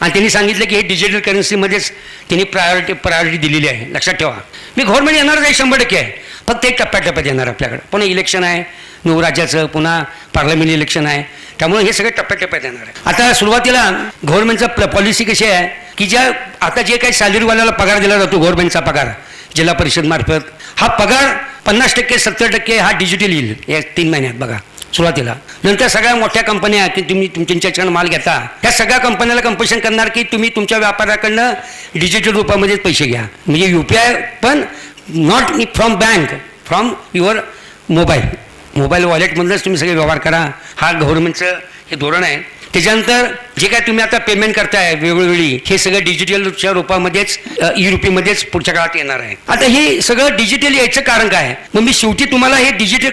आणि त्यांनी सांगितलं की हे डिजिटल करन्सीमध्येच त्यांनी प्रायोरिटी दिलेली आहे, लक्षात ठेवा. मी गव्हर्नमेंट येणारच आहे, 100% आहे, फक्त एक टप्प्याटप्प्यात येणार आपल्याकडे. पुन्हा इलेक्शन आहे 9 राज्याचं, पुन्हा पार्लमेंट इलेक्शन आहे, त्यामुळे हे सगळे टप्प्याटप्प्यात येणार आहे. आता सुरुवातीला गव्हर्नमेंटचा पॉलिसी कशी आहे की आता जे काही सॅलरीवाल्याला पगार दिला जातो, गव्हर्नमेंटचा पगार जिल्हा परिषद मार्फत, हा पगार 50% 70% हा डिजिटल येईल या 3 महिन्यात बघा सुरुवातीला. नंतर सगळ्या मोठ्या कंपन्या की तुम्ही तुमच्याकडनं माल घेता, ह्या सगळ्या कंपन्याला कंपल्शन करणार की तुम्ही तुमच्या व्यापाऱ्याकडनं डिजिटल रूपामध्येच पैसे घ्या. म्हणजे UPI पण not from bank, from your mobile वॉलेटमधूनच तुम्ही सगळे व्यवहार करा. हा गव्हर्नमेंटचं हे धोरण आहे. त्याच्यानंतर जे काय तुम्ही आता पेमेंट करताय वेगवेगळी, हे सगळं डिजिटलच्या रूपामध्येच ई रुपीमध्येच पुढच्या काळात येणार आहे. आता हे सगळं डिजिटल यायचं कारण काय, मग मी शेवटी तुम्हाला हे डिजिटल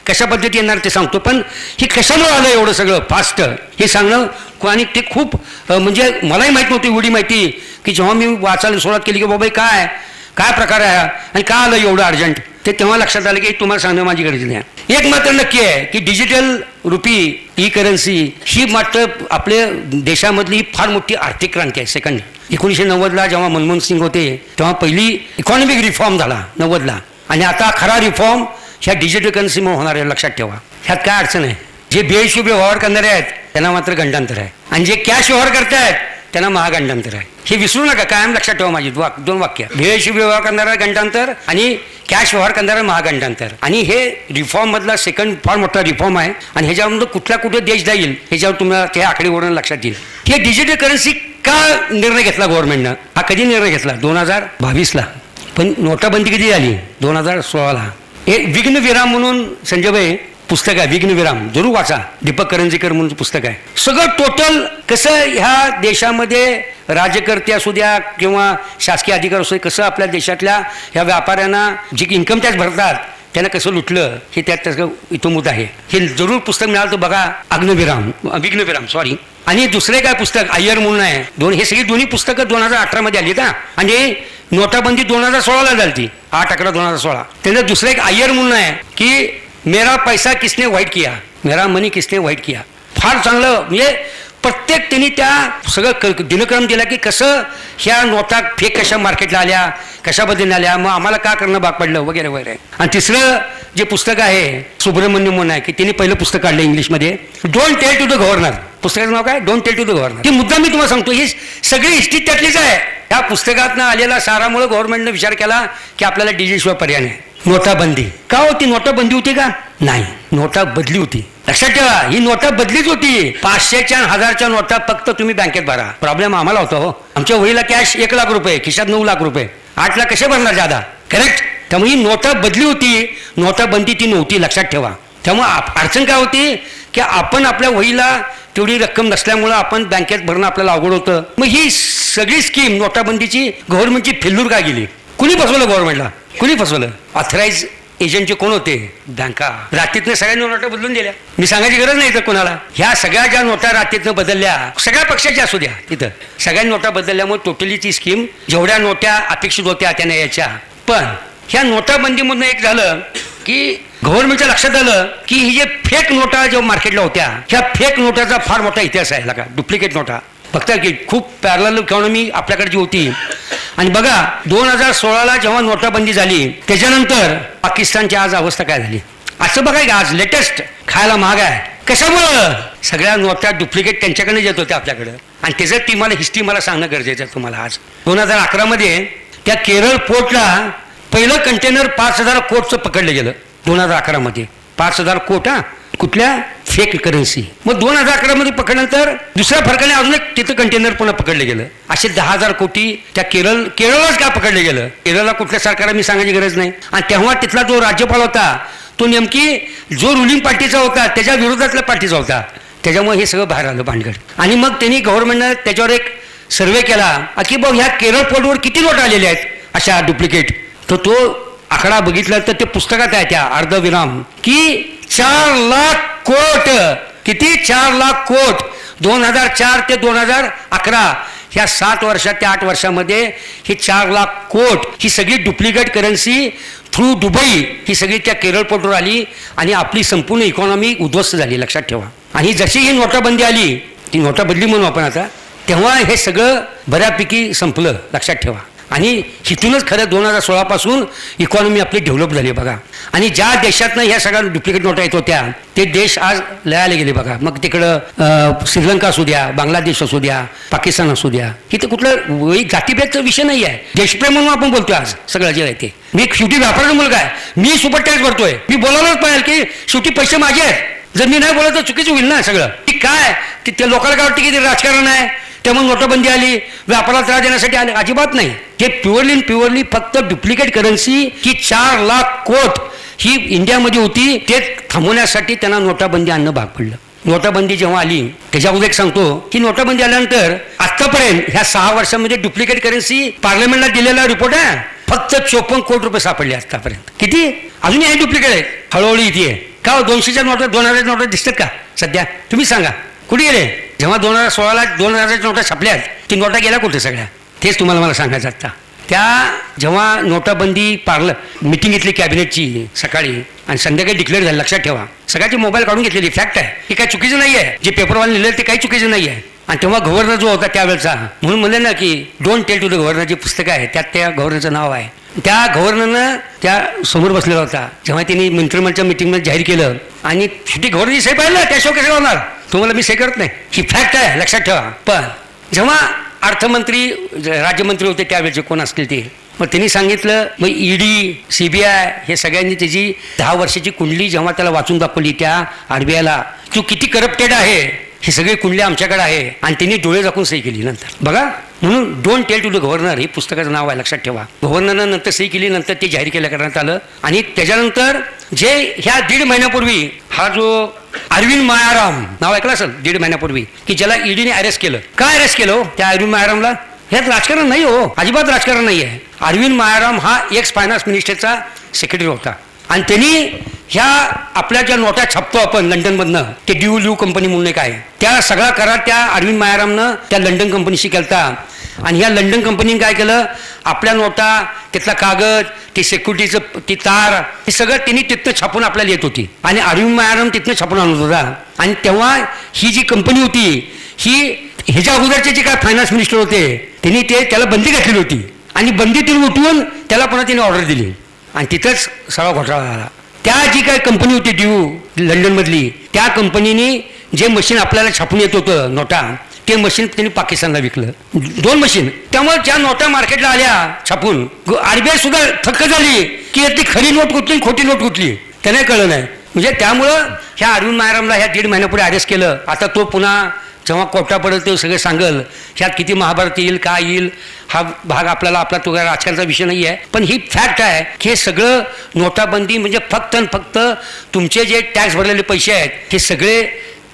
कशा पद्धती येणार ते सांगतो. पण हे कशामुळे आलं एवढं सगळं फास्ट हे सांगणं आणि ते खूप म्हणजे मलाही माहीत नव्हती एवढी माहिती की जेव्हा मी वाचायला सुरुवात केली की बाबा काय प्रकार आहे आणि का आलं एवढं अर्जंट, ते तेव्हा लक्षात आलं की तुम्हाला सांगणं माझी गरज नाही. एक मात्र नक्की आहे की डिजिटल रुपी ई करन्सी ही मात्र आपल्या देशामधली फार मोठी आर्थिक क्रांती आहे. सेकंड 1990ला जेव्हा मनमोहन सिंग होते तेव्हा पहिली इकॉनॉमिक रिफॉर्म झाला 90ला आणि आता खरा रिफॉर्म ह्या डिजिटल करन्सीमुळे होणार आहे, लक्षात ठेवा. ह्यात काय अडचण आहे, जे बेहिशोबी व्यवहार करणारे आहेत त्यांना मात्र गंडांतर आहे आणि जे कॅश व्यवहार करतायत त्यांना महागंडांतर आहे. हे विसरू नका, कायम लक्षात ठेवा माझी 2 वाक्य. बेहिशोबी व्यवहार करणारा गंडांतर आणि कॅश व्यवहार करणारा महागंडांतर. आणि हे रिफॉर्म मधला सेकंड फार मोठा रिफॉर्म आहे आणि ह्याच्यामध्ये कुठे देश जाईल ह्याच्यावर तुम्हाला ते आकडेवारी लक्षात येईल. हे डिजिटल करन्सी का निर्णय घेतला गव्हर्नमेंटनं, हा कधी निर्णय घेतला 2022ला, पण नोटाबंदी कधी झाली 2016ला. हे विघ्नविराम म्हणून संजयभाई पुस्तक आहे, विघ्नविराम जरूर वाचा, दीपक करंजीकर म्हणून पुस्तक आहे. सगळं टोटल कसं ह्या देशामध्ये राज्यकर्ते असू द्या किंवा शासकीय अधिकारी असू द्या, कसं आपल्या देशातल्या ह्या व्यापाऱ्यांना जे इन्कम टॅक्स भरतात त्यांना कसं लुटलं हे त्यात इतोमूत आहे. हे जरूर पुस्तक मिळालं तर बघा, विघ्नविराम सॉरी. आणि दुसरे काय पुस्तक अय्यर म्हणून आहे, हे सगळी दोन्ही पुस्तकं 2018मध्ये आली ना आणि नोटाबंदी 2016ला झाली, 8/11/2016. त्यानंतर दुसरं एक अय्यर म्हणून आहे की मेरा पैसा किसने व्हाईट किया, मेरा मनी किसने व्हाईट किया. फार चांगलं म्हणजे प्रत्येक त्यांनी त्या सगळं दिनक्रम दिला की कसं ह्या नोटा फेक कशा मार्केटला आल्या, कशाबद्दल आल्या, मग आम्हाला का करणं भाग पडलं वगैरे वगैरे. आणि तिसरं जे पुस्तक आहे सुब्रमण्यम म्हणून आहे की त्यांनी पहिलं पुस्तक काढलं इंग्लिशमध्ये, don't tell to the governor. पुस्तकाचं नाव काय, don't tell to the governor. ही मुद्दा मी तुम्हाला सांगतो, ही सगळी हिस्ट्री त्यातलीच आहे. ह्या पुस्तकातनं आलेला सारामुळे गव्हर्नमेंटनं विचार केला की आपल्याला डिजिटलशिवाय पर्याय नाही. नोटाबंदी का होती? नोटाबंदी होती का? नाही, नोटा बदली होती. लक्षात ठेवा, ही नोटा बदलीच होती. 500च्या 1000च्या नोटा फक्त तुम्ही बँकेत भरा. प्रॉब्लेम आम्हाला होता हो. आमच्या वहीला कॅश 1 लाख रुपये, खिशात 9 लाख रुपये, 8 लाख कसे भरणार जादा? करेक्ट. त्यामुळे ही नोटा बदली होती, नोटाबंदी ती नव्हती. लक्षात ठेवा. त्यामुळे अडचण काय होती की आपण आपल्या वहीला तेवढी रक्कम नसल्यामुळं आपण बँकेत भरणं आपल्याला अवघड होतं. मग ही सगळी स्कीम नोटाबंदीची गव्हर्नमेंटची फेल्यूर काय गेली? कुणी फसवलं गव्हर्नमेंटला? कुणी फसवलं? ऑथराईज एजंटचे कोण होते? बँका. रात्रीतनं सगळ्यांनी नोटा बदलून दिल्या. मी सांगायची गरज नाही तर कोणाला. ह्या सगळ्या ज्या नोटा रात्रीतनं बदलल्या, सगळ्या पक्षाच्या असू द्या, तिथं सगळ्या नोटा बदलल्यामुळे टोटली ती स्कीम जेवढ्या नोट्या अपेक्षित होत्या त्याने यायच्या. पण ह्या नोटाबंदीमधून एक झालं की गव्हर्नमेंटच्या लक्षात आलं की ही जे फेक नोटा जेव्हा मार्केटला होत्या, ह्या फेक नोटाचा फार मोठा इतिहास आहे. का डुप्लिकेट नोटा बघता की खूप पॅरलल इकॉनॉमी आपल्याकडे जी होती. आणि बघा 2016ला जेव्हा नोटाबंदी झाली त्याच्यानंतर पाकिस्तानची आज अवस्था काय झाली असं बघाय का? आज लेटेस्ट खायला महाग आहे. कशामुळं? सगळ्या नोटा डुप्लिकेट त्यांच्याकडे येत होत्या आपल्याकडं. आणि त्याचं ती मला हिस्ट्री मला सांगणं गरजेचं आहे तुम्हाला. आज 2011 मध्ये त्या केरळ पोर्टला पहिलं कंटेनर 5000 कोटचं पकडलं गेलं. 2011 मध्ये 5000 कोट. हा कुठल्या? Fake currency. मग 2011 मध्ये पकडल्यानंतर दुसऱ्या फरकाने अजून एक तिथं कंटेनर पुन्हा पकडलं गेलं. असे 10,000 कोटी त्या केरळलाच का पकडलं गेलं? केरळला कुठल्या सरकारला मी सांगायची गरज नाही. आणि तेव्हा तिथला जो राज्यपाल होता तो नेमकी जो रुलिंग पार्टीचा होता त्याच्या विरोधातल्या पार्टीचा होता. त्याच्यामुळे हे सगळं बाहेर आलं भानगड. आणि मग त्यांनी गव्हर्नमेंटनं त्याच्यावर एक सर्वे केला की बघ ह्या केरळ पोर्टवर किती नोटा आलेल्या आहेत अशा डुप्लिकेट. तर तो आकडा बघितला तर ते पुस्तकात आहे त्या अर्धविराम की 4 लाख कोट. किती? 4 लाख कोट. 2004 ते 2011 ह्या 7 वर्षात त्या 8 वर्षामध्ये हे 4 लाख कोट ही सगळी डुप्लिकेट करन्सी थ्रू दुबई ही सगळी त्या केरळ पोर्टवर आली आणि आपली संपूर्ण इकॉनॉमी उद्ध्वस्त झाली. लक्षात ठेवा. आणि जशी ही नोटाबंदी आली, ती नोटाबंदी म्हणू आपण आता, तेव्हा हे सगळं बऱ्यापैकी संपलं. लक्षात ठेवा. आणि इथूनच खरं 2016 पासून इकॉनॉमी आपली डेव्हलप झाली बघा. आणि ज्या देशातनं ह्या सगळ्या डुप्लिकेट नोटा येत होत्या ते देश आज लयाला गेले बघा. मग तिकडं श्रीलंका असू द्या, बांगलादेश असू द्या, पाकिस्तान असू द्या, इथं कुठलं जातीभेदचा विषय नाही आहे. देशप्रेम म्हणून आपण बोलतोय आज सगळं जे आहे ते. मी शेवटी व्यापाराचा मुलगा आहे, मी सुपर टॅक्स भरतोय, मी बोलायलाच पाहिजे की शेवटी पैसे माझे आहेत. जर मी नाही बोलत तर चुकीचं होईल ना सगळं. की काय त्या लोकांना काय वाटतं की ते राजकारण आहे त्यामुळे नोटाबंदी आली, व्यापाराला त्रास देण्यासाठी आले? अजिबात नाही. हे प्युअरली फक्त डुप्लिकेट करन्सी की 4 लाख कोट ही इंडियामध्ये होती ते थांबवण्यासाठी त्यांना नोटाबंदी आणणं भाग पडलं. नोटाबंदी जेव्हा आली त्याच्या अगोदर एक सांगतो की नोटाबंदी आल्यानंतर आतापर्यंत ह्या 6 वर्षामध्ये डुप्लिकेट करन्सी पार्लमेंटला दिलेला रिपोर्ट आहे फक्त 54 कोटी रुपये सापडले आतापर्यंत. किती? अजूनही हे डुप्लिकेट आहेत. हळूहळू इथे का 200च्या नोटा 2000 नोटा दिसतात का सध्या? तुम्ही सांगा कुठे गेले? जेव्हा 2016ला 2000च्या नोटा छापल्या ती नोटा गेल्या कुठे सगळ्या? तेच तुम्हाला मला सांगायचं आता. त्या जेव्हा नोटाबंदी मिटिंग घेतली कॅबिनेटची सकाळी आणि संध्याकाळी डिक्लेअर झाली. लक्षात ठेवा. सगळ्याची मोबाईल काढून घेतलेली फॅक्ट आहे. हे काही चुकीचं नाही आहे. जे पेपरवाले लिहिलं ते काही चुकीचं नाही आहे. आणि तेव्हा गव्हर्नर जो होता त्यावेळेचा म्हणून म्हणलं ना की don't tell to the governor जे पुस्तक आहे त्यात त्या गव्हर्नरचं नाव आहे. त्या गव्हर्नरनं त्या समोर बसलेला होता जेव्हा त्यांनी मंत्रिमंडळच्या मिटिंगमध्ये जाहीर केलं आणि शेवटी गव्हर्नरची सही पाहिलं त्याशिवाय कसं होणार? तुम्हाला मी सही करत नाही. ही फॅक्ट आहे. लक्षात ठेवा. पण जेव्हा अर्थमंत्री राज्यमंत्री होते त्यावेळेचे कोण असतील ते मग त्यांनी सांगितलं मग ईडी CBI हे सगळ्यांनी त्याची 10 वर्षाची कुंडली जेव्हा त्याला वाचून दाखवली त्या RBIला तू किती करप्टेड आहे ही सगळी कुंडली आमच्याकडे आहे आणि त्यांनी डोळे झाकून सही केली नंतर बघा. म्हणून don't tell to the governor हे पुस्तकाचं नाव आहे. लक्षात ठेवा. गव्हर्नरनं नंतर सही केली नंतर ते जाहीर करण्यात आलं. आणि त्याच्यानंतर जे ह्या 1.5 महिन्यापूर्वी हा जो अरविंद मायाराम नाव ऐकलं असेल 1.5 महिन्यापूर्वी की ज्याला ईडीने अरेस्ट केलं. काय अरेस्ट केलं त्या अरविंद मायारामला? ह्यात राजकारण नाही हो, अजिबात राजकारण नाही आहे. अरविंद मायाराम हा एक्स फायनान्स मिनिस्टरचा सेक्रेटरी होता आणि त्यांनी ह्या आपल्या ज्या नोटा छापतो आपण लंडनमधनं ते ड्यू कंपनी म्हणून एक आहे त्या सगळा करार त्या अरविंद मायारामनं त्या लंडन कंपनीशी केलता. आणि ह्या लंडन कंपनीने काय केलं आपल्या नोटा तिथला कागद ते सिक्युरिटीचं ती तार हे सगळं त्यांनी तिथनं छापून आपल्याला येत होती आणि अरविंद मायाराम तिथनं छापून आणत होता. आणि तेव्हा ही जी कंपनी होती ही ह्याच्या अगोदरचे जे काय फायनान्स मिनिस्टर होते त्यांनी त्याला बंदी घातलेली होती आणि बंदीतून उठवून त्याला पुन्हा त्यांनी ऑर्डर दिली आणि तिथंच सगळा घोटाळा झाला. त्या जी काय कंपनी होती ड्यू लंडनमधली, त्या कंपनीने जे मशीन आपल्याला छापून येत होतं नोटा, ते मशीन त्यांनी पाकिस्तानला विकलं, 2 मशीन. त्यामुळे ज्या नोटा मार्केटला आल्या छापून, RBI सुद्धा थक्क झाली की यातली खरी नोट कुठली खोटी नोट कुठली त्यांना कळलं नाही. म्हणजे त्यामुळं ह्या अरविंद मायारामला ह्या 1.5 महिन्यापूर्वी अरेस्ट केलं. आता तो पुन्हा जेव्हा कोर्टा पडेल ते सगळं सांगल, ह्यात किती महाभारत येईल काय येईल हा भाग आपला तो काय राजकारणाचा विषय नाही आहे. पण ही फॅक्ट आहे की हे सगळं नोटाबंदी म्हणजे फक्त आणि फक्त तुमचे जे टॅक्स भरलेले पैसे आहेत हे सगळे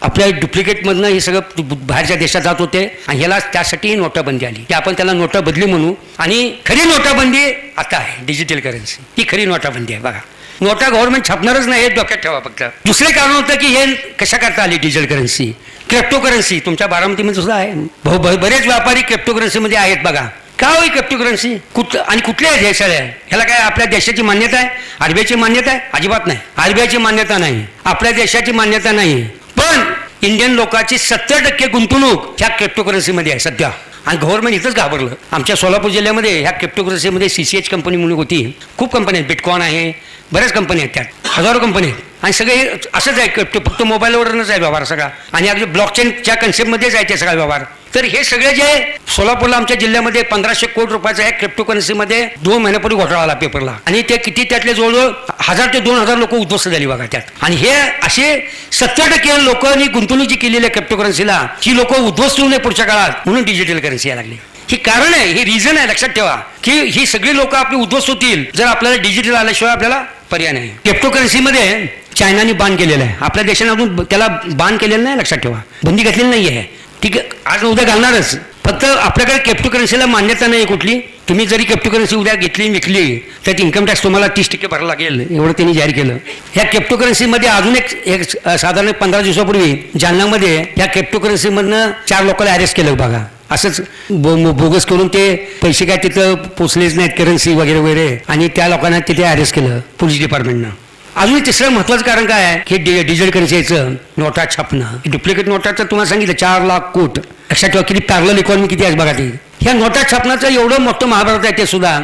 आपल्या डुप्लिकेटमधनं हे सगळं बाहेरच्या देशात जात होते आणि ह्याला त्यासाठी नोटाबंदी आली की आपण त्याला नोटा बदली म्हणू. आणि खरी नोटाबंदी आता आहे डिजिटल करन्सी, ही खरी नोटाबंदी आहे. बघा, नोटा गव्हर्नमेंट छापणारच नाही हे डोक्यात ठेवा. फक्त दुसरे कारण होतं की हे कशा करता आली डिजिटल करन्सी, क्रिप्टोकरन्सी. तुमच्या बारामतीमध्ये सुद्धा आहे, बरेच व्यापारी क्रिप्टोकरन्सीमध्ये आहेत. बघा का होई क्रिप्टोकरन्सी आणि कुठल्या आहेत हे सगळ्या, ह्याला काय आपल्या देशाची मान्यता आहे? RBIची मान्यता आहे? अजिबात नाही. RBIची मान्यता नाही, आपल्या देशाची मान्यता नाही. पण इंडियन लोकांची 70% गुंतवणूक ह्या क्रिप्टोकरन्सीमध्ये आहे सध्या. आणि गव्हर्नमेंट इथंच घाबरलं. आमच्या सोलापूर जिल्ह्यामध्ये ह्या क्रिप्टोकरन्सीमध्ये CCH कंपनी म्हणून होती, खूप कंपनी आहेत, बिटकॉइन आहे, बऱ्याच कंपनी आहेत, त्यात हजारो कंपनी आहेत. आणि सगळे हे असंच आहे, क्रिप्टो फक्त मोबाईलवरच आहे व्यवहार सगळा आणि अगदी ब्लॉकचेनच्या कन्सेप्टमध्येच आहे ते सगळा व्यवहार. तर हे सगळे जे सोलापूरला आमच्या जिल्ह्यामध्ये 1500 कोटी रुपयाचं आहे क्रिप्टोकरन्सीमध्ये 2 महिन्यापूर्वी घोटाळा आला पेपरला. आणि ते किती त्यातले जवळजवळ 1000 ते 2000 लोक उद्ध्वस्त झाली बघा त्यात. आणि हे असे 70% लोकांनी गुंतवणूक जी केलेली आहे क्रिप्टोकरन्सीला, ही लोक उद्ध्वस्त होऊ नये पुढच्या काळात म्हणून डिजिटल करन्सी यायला लागली. ही कारण आहे, ही रिझन आहे. लक्षात ठेवा की ही सगळी लोक आपली उद्ध्वस्त होतील जर आपल्याला डिजिटल आल्याशिवाय आपल्याला पर्याय नाही. क्रिप्टोकरन्सीमध्ये चायनाने बान केलेलं आहे, आपल्या देशाने अजून त्याला बान केलेलं नाही. लक्षात ठेवा, बंदी घातलेली नाही आहे. ठीक आहे, आज उद्या घालणारच. फक्त आपल्याकडे क्रिप्टोकरन्सीला मान्यता नाही कुठली. तुम्ही जरी क्रिप्टोकरन्सी उद्या घेतली विकली तर इन्कम टॅक्स तुम्हाला 30% भरायला लागेल, एवढं त्यांनी जाहीर केलं. ह्या क्रिप्टोकरन्सीमध्ये अजून एक साधारण 15 दिवसापूर्वी जालन्यामध्ये ह्या क्रिप्टोकरन्सीमधनं 4 लोकांना अरेस्ट केलं बघा. असंच बोगस करून ते पैसे काय तिथं पोचलेच नाहीत, करन्सी वगैरे वगैरे, आणि त्या लोकांना तिथे अरेस्ट केलं पोलीस डिपार्टमेंटनं. अजून तिसरं महत्त्वाचं कारण काय आहे की डिजिटल करन्सीचं नोटा छापणं. डुप्लिकेट नोटाचं तुम्हाला सांगितलं 4 लाख कोट. लक्षात ठेवा किती पॅरलल इकॉनॉमी किती आहे बघा. ती ह्या नोटा छापण्याचं एवढं मोठं महाभारत आहे. ते सुद्धा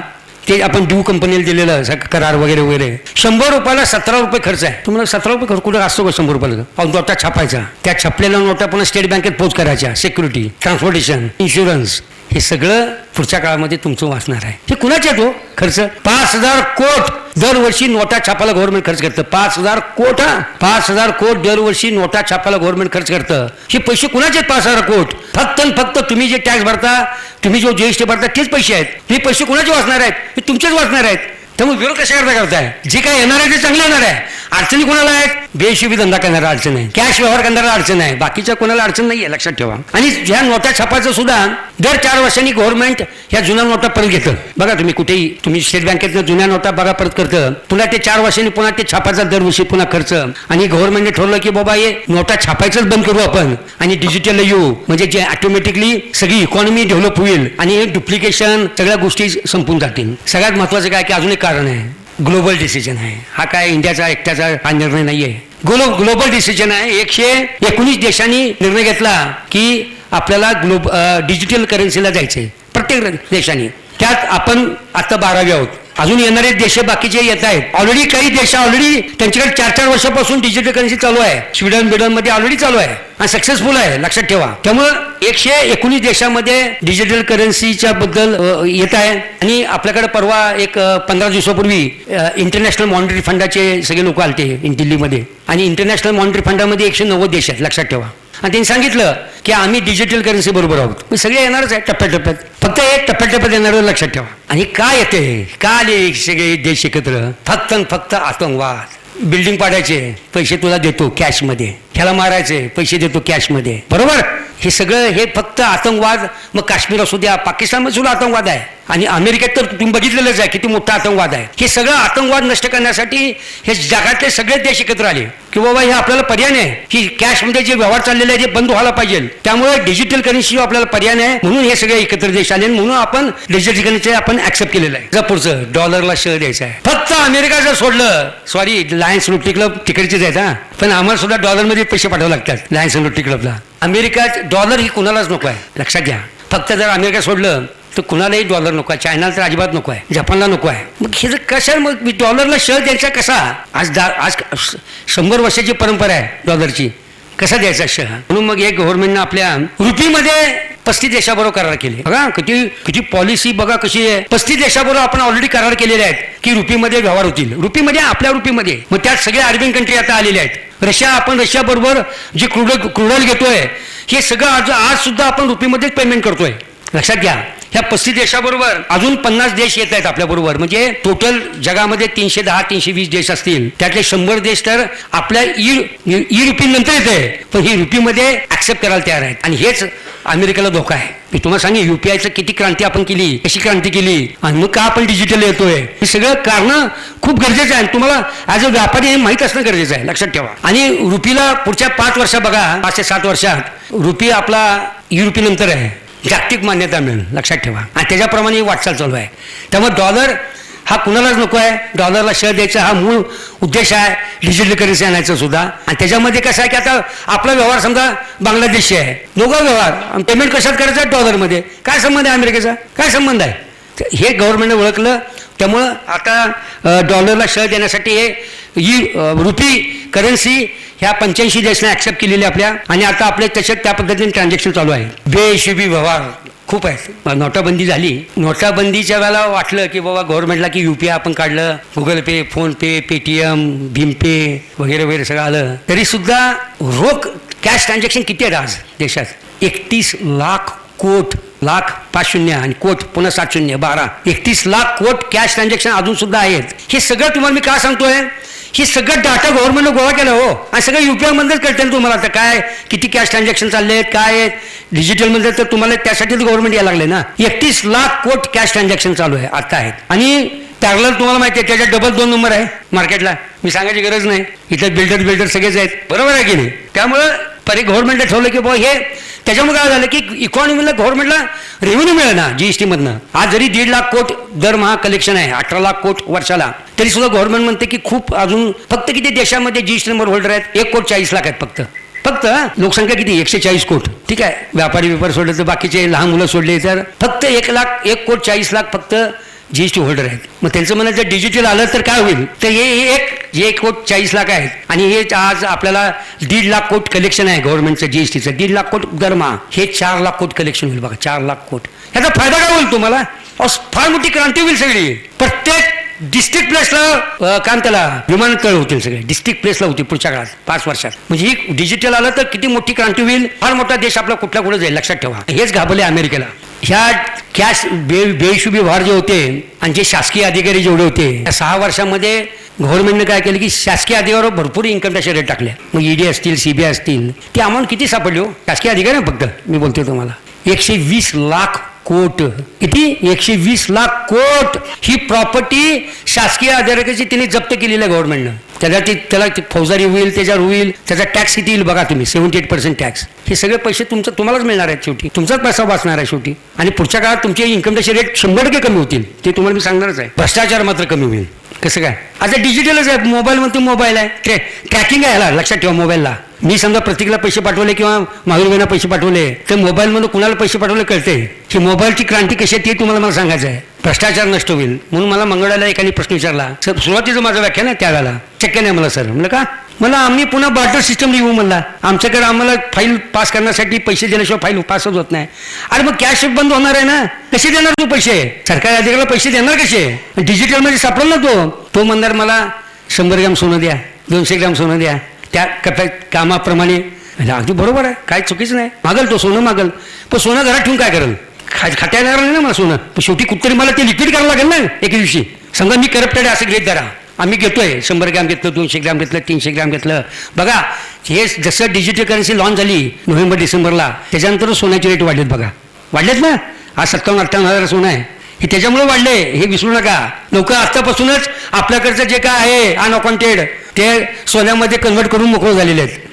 ते आपण ड्यू कंपनीला दिलेलं करार वगैरे वगैरे. 100 रुपयाला 17 रुपये खर्च आहे. तुम्हाला 17 रुपये खर्च कुठे असतो का 100 रुपयाला? नोटा छापायचा, त्या छापलेल्या नोटा पुन्हा स्टेट बँकेत पोच करायच्या, सिक्युरिटी, ट्रान्सपोर्टेशन, इन्शुरन्स, हे सगळं पुढच्या काळामध्ये तुमचं वाचणार आहे. हे कुणाचे तो खर्च? 5000 कोट दरवर्षी नोटा छापायला गव्हर्नमेंट खर्च करतं. 5000 कोट, 5000 कोट दरवर्षी नोटा छापायला गव्हर्नमेंट खर्च करतं. हे पैसे कुणाचे? 5000 कोट. फक्त फक्त तुम्ही जे टॅक्स भरता, तुम्ही जो GST भरता, तेच पैसे आहेत. हे पैसे कुणाचे वाचणार आहेत? हे तुमचेच वाचणार आहेत. त्यामुळे विरोध कशा करताय? जे काय येणार आहे ते चांगलं येणार आहे. अडचणी कोणाला आहेत? बेहिशोबी धंदा करणारा अडचण आहे, कॅश व्यवहार करणारा अडचण आहे, बाकीच्या कोणाला अडचण नाही आहे. लक्षात ठेवा. आणि ह्या नोटा छापायचं सुद्धा दर 4 वर्षांनी गव्हर्नमेंट ह्या जुन्या नोटा परत घेतं. बघा तुम्ही कुठेही, तुम्ही स्टेट बँकेतनं जुन्या नोटा बघा परत करतं. पुन्हा ते 4 वर्षांनी पुन्हा ते छापायचा दरवर्षी पुन्हा खर्च. आणि गव्हर्नमेंटने ठरवलं की बाबा हे नोटा छापायचंच बंद करू आपण आणि डिजिटल येऊ, म्हणजे जे ऑटोमॅटिकली सगळी इकॉनॉमी डेव्हलप होईल आणि डुप्लिकेशन सगळ्या गोष्टी संपून जातील. सगळ्यात महत्त्वाचं काय की अजून एक कारण आहे, ग्लोबल डिसिजन आहे. हा काय इंडियाचा एकट्याचा हा निर्णय नाही आहे, ग्लोबल डिसिजन आहे. 119 देशांनी निर्णय घेतला की आपल्याला डिजिटल करन्सीला जायचंय प्रत्येक देशाने. त्यात आपण आता 12वी आहोत. अजून येणारे देश बाकीचे येत आहेत. ऑलरेडी काही देश ऑलरेडी त्यांच्याकडे 4-4 वर्षापासून डिजिटल करन्सी चालू आहे. स्वीडन मध्ये ऑलरेडी चालू आहे आणि सक्सेसफुल आहे. लक्षात ठेवा. त्यामुळं 119 देशामध्ये डिजिटल करन्सीच्या बद्दल येत आहे. आणि आपल्याकडे परवा एक 15 दिवसापूर्वी इंटरनॅशनल मॉनिटरी फंडाचे सगळे लोक आलते दिल्लीमध्ये. आणि इंटरनॅशनल मॉनिटरी फंडामध्ये 190 देश आहेत. लक्षात ठेवा. आणि त्यांनी सांगितलं की आम्ही डिजिटल करन्सी बरोबर आहोत. मग सगळे येणारच आहे टप्प्याटप्प्यात, फक्त एक टप्प्याटप्प्यात येणार. लक्षात ठेवा. आणि काय येते, का आले सगळे देश एकत्र? फक्त आतंकवाद. बिल्डिंग पाडायचे, पैसे तुला देतो कॅशमध्ये, ह्याला मारायचे, पैसे देतो कॅशमध्ये, बरोबर? हे सगळं हे फक्त आतंकवाद. मग काश्मीर असू द्या, पाकिस्तानमध्ये सुद्धा आतंकवाद आहे. आणि अमेरिकेत तर तुम्ही बघितलेलंच आहे किती मोठा आतंकवाद आहे. हे सगळं आतंकवाद नष्ट करण्यासाठी हे जगातले सगळे देश एकत्र आले की बाबा हे आपल्याला पर्याय नाही, की कॅशमध्ये जे व्यवहार चाललेले आहे ते बंद व्हायला पाहिजे. त्यामुळे डिजिटल करन्सी आपल्याला पर्याय नाही, म्हणून हे सगळे एकत्र देश आले. म्हणून आपण डिजिटल करन्सी आपण ऍक्सेप्ट केलेलं आहे. पुढचं डॉलरला शह द्यायचा आहे. फक्त अमेरिका जर सोडलं, सॉरी लायन्स रोटरी क्लब तिकडचेच आहेत हा, पण आम्हाला सुद्धा डॉलरमध्ये पैसे पाठवावे लागतात लायन्स रोटरी क्लबला. अमेरिकात डॉलर ही कुणालाच नको आहे, लक्षात घ्या. फक्त जर अमेरिका सोडलं तर कुणालाही डॉलर नको आहे, चायनाला तर अजिबात नको आहे, जपानला नको आहे. मग हे जर कशा मग मी डॉलरला शह द्यायचा कसा? आज 100 वर्षाची परंपरा आहे डॉलरची, कसा द्यायचा शह? म्हणून मग एक गव्हर्नमेंटनं आपल्या रुपीमध्ये 35 देशाबरोबर करार केले. बघा किती किती पॉलिसी बघा कशी आहे. 35 देशाबरोबर आपण ऑलरेडी करार केलेले आहेत की रुपीमध्ये व्यवहार होतील, रुपीमध्ये आपल्या रुपीमध्ये. मग त्यात सगळे अरेबियन कंट्री आता आलेले आहेत. आपण रशियाबरोबर जे क्रूड घेतोय हे सगळं आज सुद्धा आपण रुपीमध्येच पेमेंट करतोय, लक्षात घ्या. ह्या 35 देशाबरोबर अजून 50 देश येत आहेत आपल्याबरोबर. म्हणजे टोटल जगामध्ये 310-320 देश असतील. त्यातले 100 देश तर आपल्या ई रुपी नंतर येत आहे, पण ही रुपीमध्ये ऍक्सेप्ट करायला तयार आहेत. आणि हेच अमेरिकेला धोका आहे. मी तुम्हाला सांगेन UPIचं किती क्रांती आपण केली, कशी क्रांती केली, आणि मग का आपण डिजिटल येतोय, हे सगळं कारणं खूप गरजेचं आहे. तुम्हाला ॲज अ व्यापारी हे माहीत असणं गरजेचं आहे, लक्षात ठेवा. आणि रुपीला पुढच्या 5 वर्षात बघा, 5 ते 7 वर्षात रुपी आपला ई रुपी नंतर आहे, जागतिक मान्यता मिळेल, लक्षात ठेवा. आणि त्याच्याप्रमाणे वाटचाल चालू आहे. त्यामुळे डॉलर हा कुणालाच नको आहे. डॉलरला शह द्यायचा हा मूळ उद्देश आहे, डिजिटल करन्सी आणायचं सुद्धा. आणि त्याच्यामध्ये कसं आहे की आता आपला व्यवहार समजा बांगलादेशशी आहे, दोघा व्यवहार पेमेंट कशात करायचं आहे? डॉलरमध्ये. काय संबंध आहे अमेरिकेचा? काय संबंध आहे? हे गव्हर्नमेंटने ओळखलं. त्यामुळं आता डॉलरला शह देण्यासाठी हे रुपी करन्सी ह्या 85 देशांना ॲक्सेप्ट केलेली आपल्या. आणि आता आपले त्याच्यात त्या पद्धतीने ट्रान्झॅक्शन चालू आहे. बेहिशोबी व्यवहार खूप आहेत. नोटाबंदी झाली. नोटाबंदीच्या वेळेला वाटलं की बाबा गव्हर्नमेंटला की UPI आपण काढलं, गुगल पे, फोन पे, पेटीएम, भीम पे वगैरे वगैरे सगळं आलं, तरी सुद्धा रोख कॅश ट्रान्झॅक्शन किती आहेत आज देशात? 31 लाख कोट, लाख 5 शून्य आणि कोट पुन्हा 7 शून्य 12, 31 लाख कोट कॅश ट्रान्झॅक्शन अजून सुद्धा आहेत. हे सगळं तुम्हाला मी का सांगतोय? हे सगळं डाटा गव्हर्नमेंटनं गोळा केलं हो. आणि सगळं UPI-मध्येच कळतं ना तुम्हाला. आता काय किती कॅश ट्रान्झॅक्शन चालले आहेत, काय आहेत डिजिटलमध्ये, तर तुम्हाला त्यासाठीच गव्हर्नमेंट यायला लागले ना. 31 लाख कोट कॅश ट्रान्झॅक्शन चालू आहे आता आहेत. आणि पॅरलल तुम्हाला माहिती आहे त्याच्यात डबल 2 नंबर आहे मार्केटला. मी सांगायची गरज नाही. इथं बिल्डर सगळेच आहेत, बरोबर आहे की नाही? त्यामुळं गव्हर्नमेंटने ठेवलं की बाबा हे. त्याच्यामुळे काय झालं की इकॉनॉमीला गव्हर्नमेंटला रेव्हेन्यू मिळेना GST-मधनं. आज जरी 1.5 लाख कोट दरमहा कलेक्शन आहे, 18 लाख कोट वर्षाला, तरी सुद्धा गव्हर्नमेंट म्हणते की खूप अजून फक्त किती देशामध्ये GST नंबर होल्डर आहेत? 1 कोट 40 लाख आहेत फक्त लोकसंख्या किती? 140 कोट. ठीक आहे, व्यापारी सोडले तर बाकीचे लहान मुलं सोडले तर फक्त 1 कोट 40 लाख फक्त GST होल्डर आहेत. मग त्यांचं म्हणणं जर डिजिटल आलं तर काय होईल? तर हे 1 कोट 40 लाख आहेत. आणि हे आज आपल्याला 1.5 लाख कोट कलेक्शन आहे गव्हर्नमेंटचं GSTचं, 1.5 लाख कोट दरमहा. हे 4 लाख कोट कलेक्शन होईल बघा, 4 लाख कोट. याचा फायदा काय होईल तुम्हाला? फार मोठी क्रांती होईल सगळी. प्रत्येक डिस्ट्रिक्ट प्लेसला काम त्याला विमानतळ होतील, सगळे डिस्ट्रिक्ट प्लेसला होतील पुढच्या काळात 5 वर्षात. म्हणजे ही डिजिटल आलं तर किती मोठी क्रांती होईल. फार मोठा देश आपला कुठल्या कुठे जाईल, लक्षात ठेवा. हेच घाबरले अमेरिकेला. ह्या कॅश बेहिशोबी व्यवहार जे होते आणि जे शासकीय अधिकारी जेवढे होते, त्या 6 वर्षामध्ये गव्हर्नमेंटने काय केलं की शासकीय अधिकाऱ्यावर भरपूर इन्कम टॅक्स रेट टाकले. मग ED असतील, CBI असतील, ती अमाऊंट किती सापडली हो? शासकीय अधिकारी फक्त मी बोलतोय तुम्हाला 120 लाख कोट. किती? 120 लाख कोट ही प्रॉपर्टी शासकीय अधिकाऱ्याची तिने जप्त केलेली आहे गव्हर्नमेंटनं. त्याला फौजदारी होईल, त्याच्यावर होईल, त्याचा टॅक्स किती येईल बघा तुम्ही, 78% टॅक्स. हे सगळे पैसे तुम्हालाच मिळणार आहेत शेवटी, तुमचाच पैसा वाचणार आहे शेवटी. आणि पुढच्या काळात तुमचे इन्कम टॅक्स रेट 100% कमी होतील, ते तुम्हाला मी सांगणारच आहे. भ्रष्टाचार मात्र कमी होईल. कसं काय? आता डिजिटलच आहे. मोबाईलमध्ये मोबाईल आहे, ट्रॅकिंग आहे ह्याला, लक्षात ठेवा. मोबाईलला मी समजा प्रत्येकाला पैसे पाठवले किंवा महावीरबाईंना पैसे पाठवले तर मोबाईलमध्ये कुणाला पैसे पाठवले कळते. ही मोबाईलची क्रांती कशी आहे ते तुम्हाला मला सांगायचं आहे. भ्रष्टाचार नष्ट होईल. म्हणून मला मंगळवारला एकाने प्रश्न विचारला, सर सुरुवातीचं माझं व्याख्यान आहे त्यावेळेला, शक्य नाही मला सर. म्हणलं का? मला आम्ही पुन्हा बार्टर सिस्टम लिहू म्हणला. आमच्याकडे आम्हाला फाईल पास करण्यासाठी पैसे दिल्याशिवाय फाईल पासच होत नाही. अरे मग कॅश बंद होणार आहे ना, कसे देणार तू पैसे? सरकारी अधिकाऱ्याला पैसे देणार कसे? डिजिटलमध्ये सापडला ना तो म्हणणार मला 100 ग्रॅम सोनं द्या, 200 ग्रॅम सोनं द्या, त्या कामाप्रमाणे. अगदी बरोबर आहे, काय चुकीचं नाही. मागल तो सोनं मागल, पण सोनं घरात ठेवून काय करेल? खात्या येणार नाही ना मला सोनं. पण शेवटी कुठतरी मला ते लिक्विड करावं लागेल ना एके दिवशी. समजा मी करप्टेड आहे असं गृहीत धरा, आम्ही घेतोय 100 ग्रॅम घेतलं, 200 ग्रॅम घेतलं, 300 ग्रॅम घेतलं. बघा हे जसं डिजिटल करन्सी लॉन्च झाली नोव्हेंबर-डिसेंबरला, त्याच्यानंतर सोन्याचे रेट वाढलेत बघा, वाढलेत ना. आज 57-58 हजार सोनं आहे. हे त्याच्यामुळे वाढले, हे विसरू नका. लोक आत्तापासूनच आपल्याकडचं जे काय आहे अनअकाउंटेड ते सोन्यामध्ये कन्वर्ट करून मोकळं झालेले आहेत.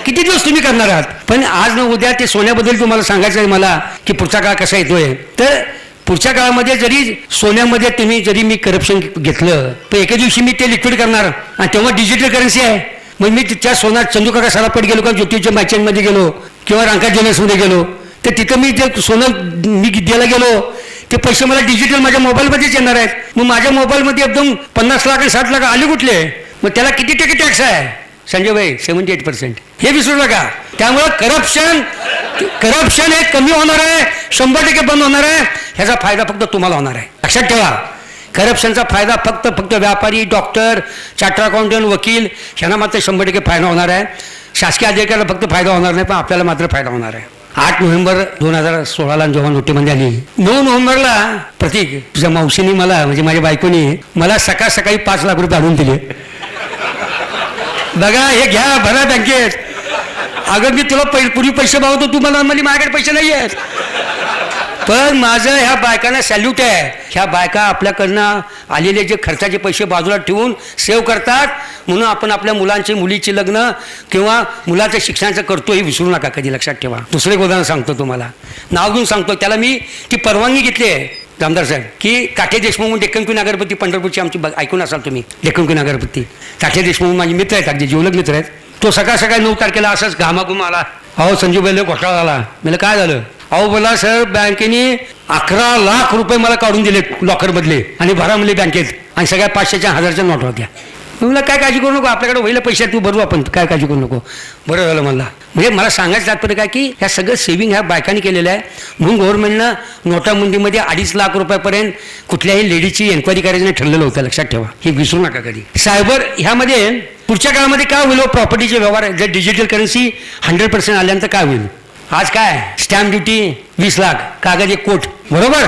किती दिवस तुम्ही करणार आहात? पण आज न उद्या ते सोन्याबद्दल तुम्हाला सांगायचं आहे मला की पुढचा काळ कसा येतोय. तर पुढच्या काळामध्ये जरी सोन्यामध्ये तुम्ही जरी मी करप्शन घेतलं तर एके दिवशी मी ते लिक्विड करणार आणि तेव्हा डिजिटल करन्सी आहे. मग मी त्या सोनार चंदूकाका सरापट गेलो का ज्योतीच्या मॅचेंटमध्ये गेलो किंवा रांका ज्वेलर्समध्ये गेलो तर तिथं मी ते सोनं मी द्यायला गेलो ते पैसे मला डिजिटल माझ्या मोबाईलमध्येच येणार आहेत. मग माझ्या मोबाईलमध्ये एकदम 50 लाख आणि 60 लाख आले कुठले? मग त्याला किती टक्के टॅक्स आहे संजय भाई? 78%. हे विसरू नका. त्यामुळं करप्शन हे कमी होणार आहे, 100% बंद होणार आहे. ह्याचा फायदा फक्त तुम्हाला होणार आहे, लक्षात ठेवा. करप्शनचा फायदा फक्त व्यापारी, डॉक्टर, चार्टर अकाउंटंट, वकील ह्यांना मात्र 100% फायदा होणार आहे. शासकीय अधिकाऱ्याला फक्त फायदा होणार नाही, पण आपल्याला मात्र फायदा होणार आहे. 8 नोव्हेंबर 2016 जेव्हा नोटेबंदी आली, 9 नोव्हेंबरला प्रतीक तुझ्या मावशीने मला म्हणजे माझ्या बायकोनी मला सकाळी 5 लाख रुपये आणून दिले. बघा हे घ्या, भरा बँकेत. अगं मी तुला पूर्वी पैसे मागवतो, तू मला माझ्याकडे पैसे नाही आहेत. पण माझं ह्या बायकांना सॅल्यूट आहे. ह्या बायका आपल्याकडनं आलेले जे खर्चाचे पैसे बाजूला ठेवून सेव्ह करतात, म्हणून आपण आपल्या मुलीची लग्न किंवा मुलाचं शिक्षणाचं करतो, हे विसरू नका कधी, लक्षात ठेवा. दुसरं एक उदाहरण सांगतो तुम्हाला, नाव घेऊन सांगतो. त्याला मी ती परवानगी घेतली आहे जामदार साहेब, की काठे देशमुख म्हणून डेक्कन क्वीन अगरबत्ती पंढरपूरची आमची ऐकून असाल तुम्ही, डेक्कन क्वीन अगरबत्ती. काठे देशमुख माझे मित्र आहेत, अगदी जिवलग मित्र आहेत. तो सकाळी 9 तारखेला असंच घामाघूम आला. अहो संजूबाईला घोटाळा झाला. मला काय झालं? अहो बोला सर, बँकेने 11 लाख रुपये मला काढून दिले लॉकरमधले आणि भरा म्हणले बँकेत, आणि सगळ्या 500च्या 1000च्या नोट होत्या. मला काय काळजी करू नको, आपल्याकडे होईल पैसे तू भरू, आपण काय काळजी करू नको. बरं झालं मला. म्हणजे मला सांगायचं तात्पर्य काय की ह्या सगळं सेव्हिंग ह्या बायकांनी केलेलं आहे. म्हणून गव्हर्नमेंटनं नोटाबंदीमध्ये 2.5 लाख रुपयापर्यंत कुठल्याही लेडीची एन्क्वायरी करायचं नाही ठरलेलं होतं, लक्षात ठेवा. हे विसरू नका कधी. सायबर ह्यामध्ये पुढच्या काळामध्ये काय होईल? प्रॉपर्टीचे व्यवहार जर डिजिटल करन्सी 100% आल्यानंतर काय होईल? आज काय स्टॅम्प ड्युटी 20 लाख, कागद 1 कोट, बरोबर.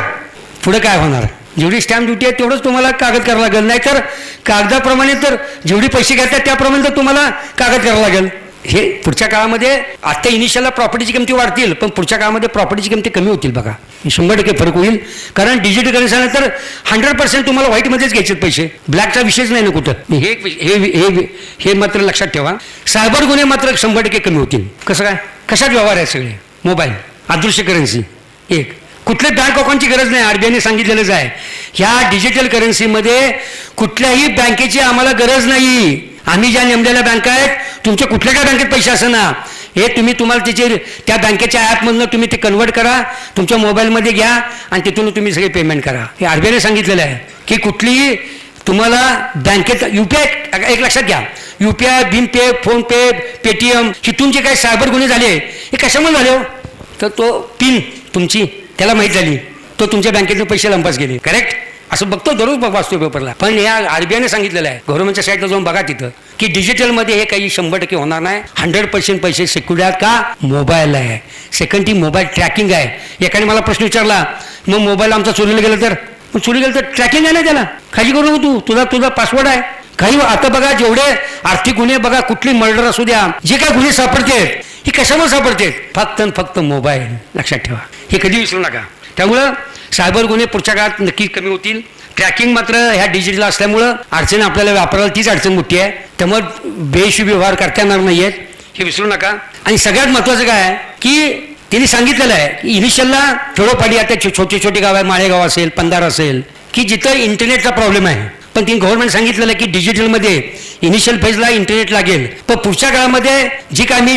पुढे काय होणार? जेवढी स्टॅम्प ड्युटी आहे तेवढंच तुम्हाला कागद करावं लागेल, नाहीतर कागदाप्रमाणे तर जेवढी पैसे घेतात त्याप्रमाणे तर तुम्हाला कागद करावं लागेल. हे पुढच्या काळामध्ये आता इनिशियलला प्रॉपर्टीची किमती वाढतील, पण पुढच्या काळामध्ये प्रॉपर्टीची किमती कमी होतील. बघा 100% फरक होईल, कारण डिजिटल करन्सी तर 100% तुम्हाला व्हाईटमध्येच घ्यायचे पैसे, ब्लॅकचा विषयच नाही ना कुठं. हे मात्र लक्षात ठेवा. सायबर गुन्हे मात्र 100% कमी होतील. कसं काय? कशात व्यवहार आहे? सगळे मोबाईल, अदृश्य करन्सी. एक कुठले बँक अकाउंटची गरज नाही, आरबीआयने सांगितलेलंच आहे. ह्या डिजिटल करन्सीमध्ये कुठल्याही बँकेची आम्हाला गरज नाही. आम्ही ज्या नेमलेल्या बँका आहेत, तुमच्या कुठल्या काय बँकेत पैसे असना, हे तुम्हाला त्या बँकेच्या ॲपमधनं तुम्ही ते कन्वर्ट करा, तुमच्या मोबाईलमध्ये घ्या आणि तिथून तुम्ही सगळे पेमेंट करा. हे आरबीआयने सांगितलेलं आहे की कुठलीही तुम्हाला बँकेत UPI, एक लक्षात घ्या, UPI, भीम पे, फोन पे, पेटीएम, हिथून जे काही सायबर गुन्हे झाले हे कशामुळे झाले हो? तर तो पिन तुमची त्याला माहीत झाली, तो तुमच्या बँकेतून पैसे लंपास गेले. करेक्ट? असं बघतो, दररोज वाचतो पेपरला. पण या आरबीआयने सांगितलेलं आहे, गव्हर्नमेंटच्या साईटला जाऊन बघा तिथं, की डिजिटलमध्ये हे काही 100% होणार नाही. 100% पैसे सिक्युअर्ड आहेत. का? मोबाईल आहे. सेकंड ती मोबाईल ट्रॅकिंग आहे. एकाने मला प्रश्न विचारला, मग मोबाईल आमचा चोरीला गेलं तर? मग चोरी गेलं तर ट्रॅकिंग आहे ना त्याला, काळजी करू नको तुझा पासवर्ड आहे. काही आता बघा जेवढे आर्थिक गुन्हे बघा, कुठली मर्डर असू द्या, जे काय गुन्हे सापडते हे कशामुळे सापडते? फक्त मोबाईल, लक्षात ठेवा. हे कधी विसरू नका. त्यामुळं सायबर गुन्हे पुढच्या काळात नक्की कमी होतील. ट्रॅकिंग मात्र ह्या डिजिटल असल्यामुळं अडचण आपल्याला वापरायला तीच अडचण मोठी आहे. त्यामुळे बेहिशोबी व्यवहार करता येणार नाही आहेत, हे विसरू नका. आणि सगळ्यात महत्त्वाचं काय आहे की त्यांनी सांगितलेलं आहे की इनिशियलला खेडोपाडी आता छोटी गाव आहे, माळेगाव असेल, पंधार असेल, की जिथं इंटरनेटचा प्रॉब्लेम आहे, पण त्यांनी गव्हर्नमेंट सांगितलेलं आहे की डिजिटलमध्ये इनिशियल फेजला इंटरनेट लागेल, पण पुढच्या काळामध्ये जी काय मी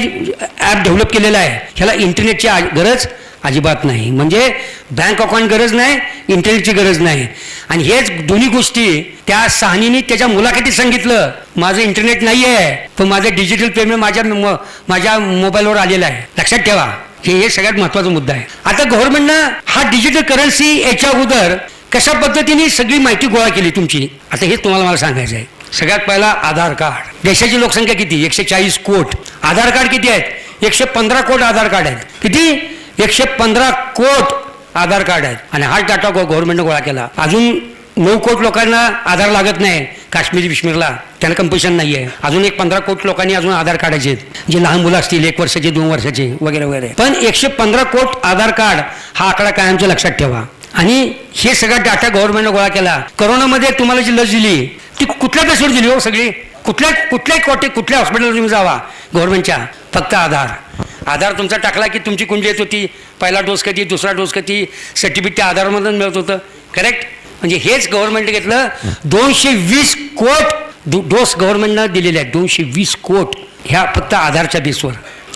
ॲप डेव्हलप केलेलं आहे ह्याला इंटरनेटची गरज अजिबात नाही. म्हणजे बँक अकाउंट गरज नाही, इंटरनेटची गरज नाही. आणि हेच दोन्ही गोष्टी त्या साहनीने त्याच्या मुलाखतीत सांगितलं, माझं इंटरनेट नाही आहे पण माझं डिजिटल पेमेंट माझ्या मोबाईलवर आलेलं आहे. लक्षात ठेवा, हे सगळ्यात महत्त्वाचा मुद्दा आहे. आता गव्हर्नमेंटनं हा डिजिटल करन्सी याच्या अगोदर कशा पद्धतीने सगळी माहिती गोळा केली तुमची, आता हेच तुम्हाला मला सांगायचं आहे. सगळ्यात पहिला आधार कार्ड. देशाची लोकसंख्या किती? 140 कोट. आधार कार्ड किती आहेत? 115 कोट आधार कार्ड आहेत. किती? 115 कोट आधार कार्ड आहेत. आणि हा डाटा गव्हर्नमेंटनं गोळा केला. अजून 9 कोट लोकांना आधार लागत नाही काश्मीरला, त्यांना कंपल्शन नाही आहे. अजून 15 कोट लोकांनी अजून आधार काढायचे आहेत, जे लहान मुलं असतील 1 वर्षाचे 2 वर्षाचे वगैरे वगैरे. पण 115 कोट आधार कार्ड हा आकडा कायमचा लक्षात ठेवा. आणि हे सगळा डाटा गव्हर्नमेंटनं गोळा केला. कोरोनामध्ये तुम्हाला जी लस दिली ती कुठल्या बेसवर दिली हो? सगळी कुठल्या हॉस्पिटलवर तुम्ही जावा गव्हर्नमेंटच्या, फक्त आधार तुमचा टाकला की तुमची कुंजी येत होती, पहिला डोस कधी, दुसरा डोस कधी, सर्टिफिकेट त्या आधारामधून मिळत होतं. करेक्ट? म्हणजे हेच गव्हर्नमेंट घेतलं. 220 कोट डोस गव्हर्नमेंटनं दिलेले आहेत 220 कोटी ह्या फक्त आधारच्या बेसवर.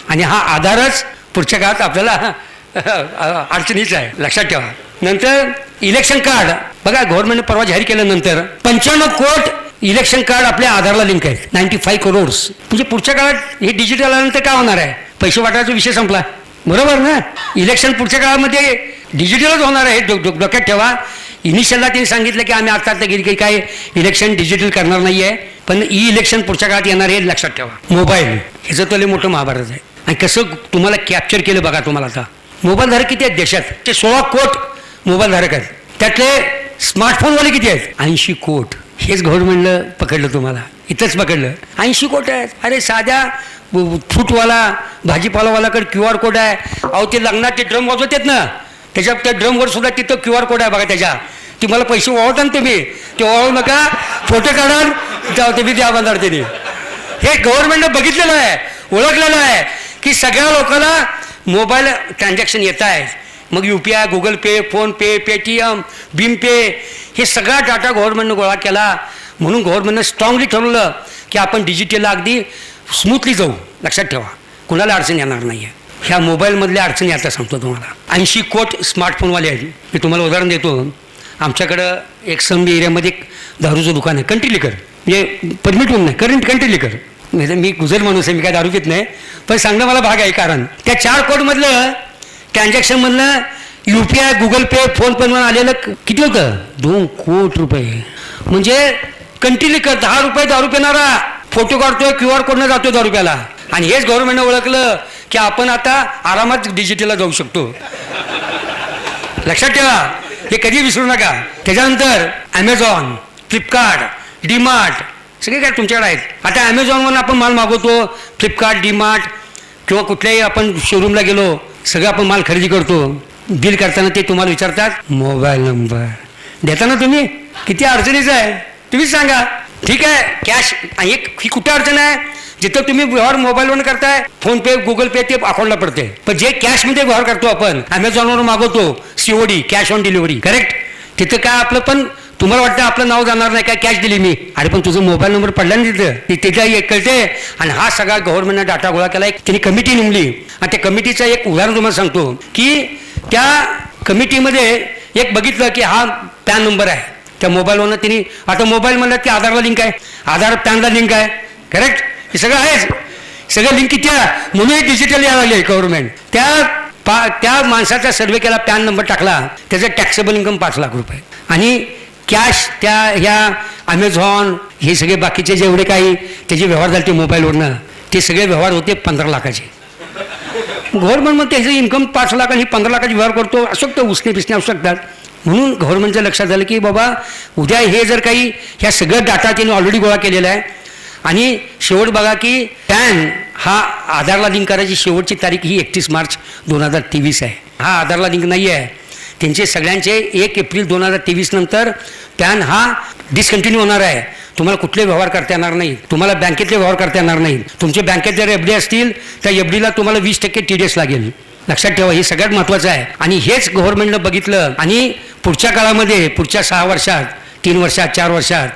आणि हा आधारच पुढच्या काळात आपल्याला अडचणीचा आहे, लक्षात ठेवा. नंतर इलेक्शन कार्ड बघा, गव्हर्नमेंटने परवा जाहीर केल्यानंतर 95 कोटी इलेक्शन कार्ड आपल्या आधारला लिंक आहेत. 95 करोड्स. म्हणजे पुढच्या काळात हे डिजिटल आल्यानंतर काय होणार आहे? पैसे वाटायचा विषय संपला, बरोबर ना. इलेक्शन पुढच्या काळामध्ये डिजिटलच होणार आहे, डोक्यात ठेवा. इनिशियलला त्यांनी सांगितलं की आम्ही आता गेली काही काय इलेक्शन डिजिटल करणार नाही आहे, पण ई इलेक्शन पुढच्या काळात येणार आहे, लक्षात ठेवा. मोबाईल ह्याचं तर लय मोठं महाभारत आहे. आणि कसं तुम्हाला कॅप्चर केलं बघा. तुम्हाला आता मोबाईल धारक किती आहेत देशात? ते 16 कोटी मोबाईल धारक आहेत. त्यातले स्मार्टफोनवाले किती आहेत? 80 कोटी. हेच गव्हर्नमेंटनं पकडलं, तुम्हाला इथंच पकडलं. 80 कोटी आहेत. अरे साध्या फ्रूटवाला भाजीपालावालाकडे QR कोड आहे. अहो ते लग्नात ते ड्रम वाजवतात ना, त्याच्या त्या ड्रमवर सुद्धा तिथं QR कोड आहे बघा. त्याच्या ती मला पैसे वावता ना तुम्ही, ते वाळू नका, फोटो काढा, तुम्ही द्या बंदार. त्यांनी हे गव्हर्नमेंटनं बघितलेलं आहे, ओळखलेलं आहे की सगळ्या लोकांना मोबाईल ट्रान्झॅक्शन येत आहे. मग UPI, गुगल पे, फोनपे, पेटीएम, भीम पे, हे सगळा डाटा गव्हर्नमेंटनं गोळा केला. म्हणून गव्हर्नमेंटनं स्ट्रॉंगली ठरवलं की आपण डिजिटलला अगदी स्मूथली जाऊ. लक्षात ठेवा, कुणाला अडचण येणार नाही आहे. ह्या मोबाईलमधल्या अडचणी आता सांगतो तुम्हाला. 80 कोटी स्मार्टफोनवाले आहेत. मी तुम्हाला उदाहरण देतो. आमच्याकडं एक समजी एरियामध्ये एक दारूचं दुकान आहे, कंट्री लिकर, म्हणजे परमिट होऊन नाही, कंट्री लिकर. मी गुजर माणूस आहे, मी काय दारू घेत नाही, पण सांगणं मला भाग आहे. कारण त्या 4 कोटीमधलं ट्रान्झॅक्शनमधलं UPI, गुगल पे, फोन पे आलेलं किती होतं? 2 कोटी रुपये. म्हणजे कंट्री लिकर 10 रुपये दारू पिणारा फोटो काढतोय, QR कोडनं जातोय दारू प्याला. आणि हेच गव्हर्नमेंटनं ओळखलं की आपण आता आरामात डिजिटलला जाऊ शकतो. लक्षात ठेवा, हे कधी विसरू नका. त्याच्यानंतर Amazon, फ्लिपकार्ट, DMart सगळे काय तुमच्याकडे आहेत. आता Amazonवरून आपण माल मागवतो, फ्लिपकार्ट, DMart किंवा कुठल्याही आपण शोरूमला गेलो, सगळं आपण माल खरेदी करतो. बिल करताना ते तुम्हाला विचारतात मोबाईल नंबर देताना तुम्ही. किती अडचणीचं आहे तुम्हीच सांगा. ठीक आहे, कॅश ही कुठे अडचण आहे? जिथं तुम्ही व्यवहार मोबाईलवरून करताय, फोनपे, गुगल पे, ते अकाउंटला पडते. पण जे कॅशमध्ये व्यवहार करतो आपण, Amazonवरून मागवतो, COD, cash on delivery, correct. तिथं काय आपलं पण तुम्हाला वाटतं आपलं नाव जाणार नाही, काय कॅश दिली मी, अरे पण तुझा मोबाईल नंबर पडला ना तिथं, तिथं कळते. आणि हा सगळा गव्हर्नमेंटनं डाटा गोळा केला. त्यांनी कमिटी नेमली आणि त्या कमिटीचं एक उदाहरण तुम्हाला सांगतो की त्या कमिटीमध्ये एक बघितलं की हा पॅन नंबर आहे त्या मोबाईलवरनं. त्यांनी आता मोबाईल म्हणलं की आधारला लिंक आहे, आधार पॅनला लिंक आहे, करेक्ट. हे सगळं आहेच, सगळं लिंक किती आहे म्हणून डिजिटल यायला लागले गव्हर्नमेंट. त्या माणसाचा सर्वे केला, पॅन नंबर टाकला, त्याचं टॅक्सेबल इन्कम 5 लाख रुपये. आणि कॅश त्या ह्या Amazon हे सगळे बाकीचे जेवढे काही त्याचे व्यवहार झाले ते मोबाईलवरनं, ते सगळे व्यवहार होते 15 लाखाचे. गव्हर्नमेंट मग त्याचं इन्कम 5 लाख आणि 15 लाखाचे व्यवहार करतो, असू शकतं, उसने पिसणे असू शकतात. म्हणून गव्हर्नमेंटच्या लक्षात झालं की बाबा उद्या हे जर काही ह्या सगळं डाटा त्यांनी ऑलरेडी गोळा केलेला आहे. आणि शेवट बघा की पॅन हा आधारला लिंक करायची शेवटची तारीख ही 31 मार्च 2023 आहे. हा आधारला लिंक नाही आहे. त्यांचे सगळ्यांचे 1 एप्रिल 2023 नंतर पॅन हा डिस्कंटिन्यू होणार आहे. तुम्हाला कुठले व्यवहार करता येणार नाही, तुम्हाला बँकेतले व्यवहार करता येणार नाही. तुमचे बँकेत जर FD असतील त्या FDला तुम्हाला 20% TDS लागेल. लक्षात ठेवा, हे सगळ्यात महत्त्वाचं आहे. आणि हेच गव्हर्नमेंटनं बघितलं. आणि पुढच्या काळामध्ये, पुढच्या 6 वर्षात, 3 वर्षात, 4 वर्षात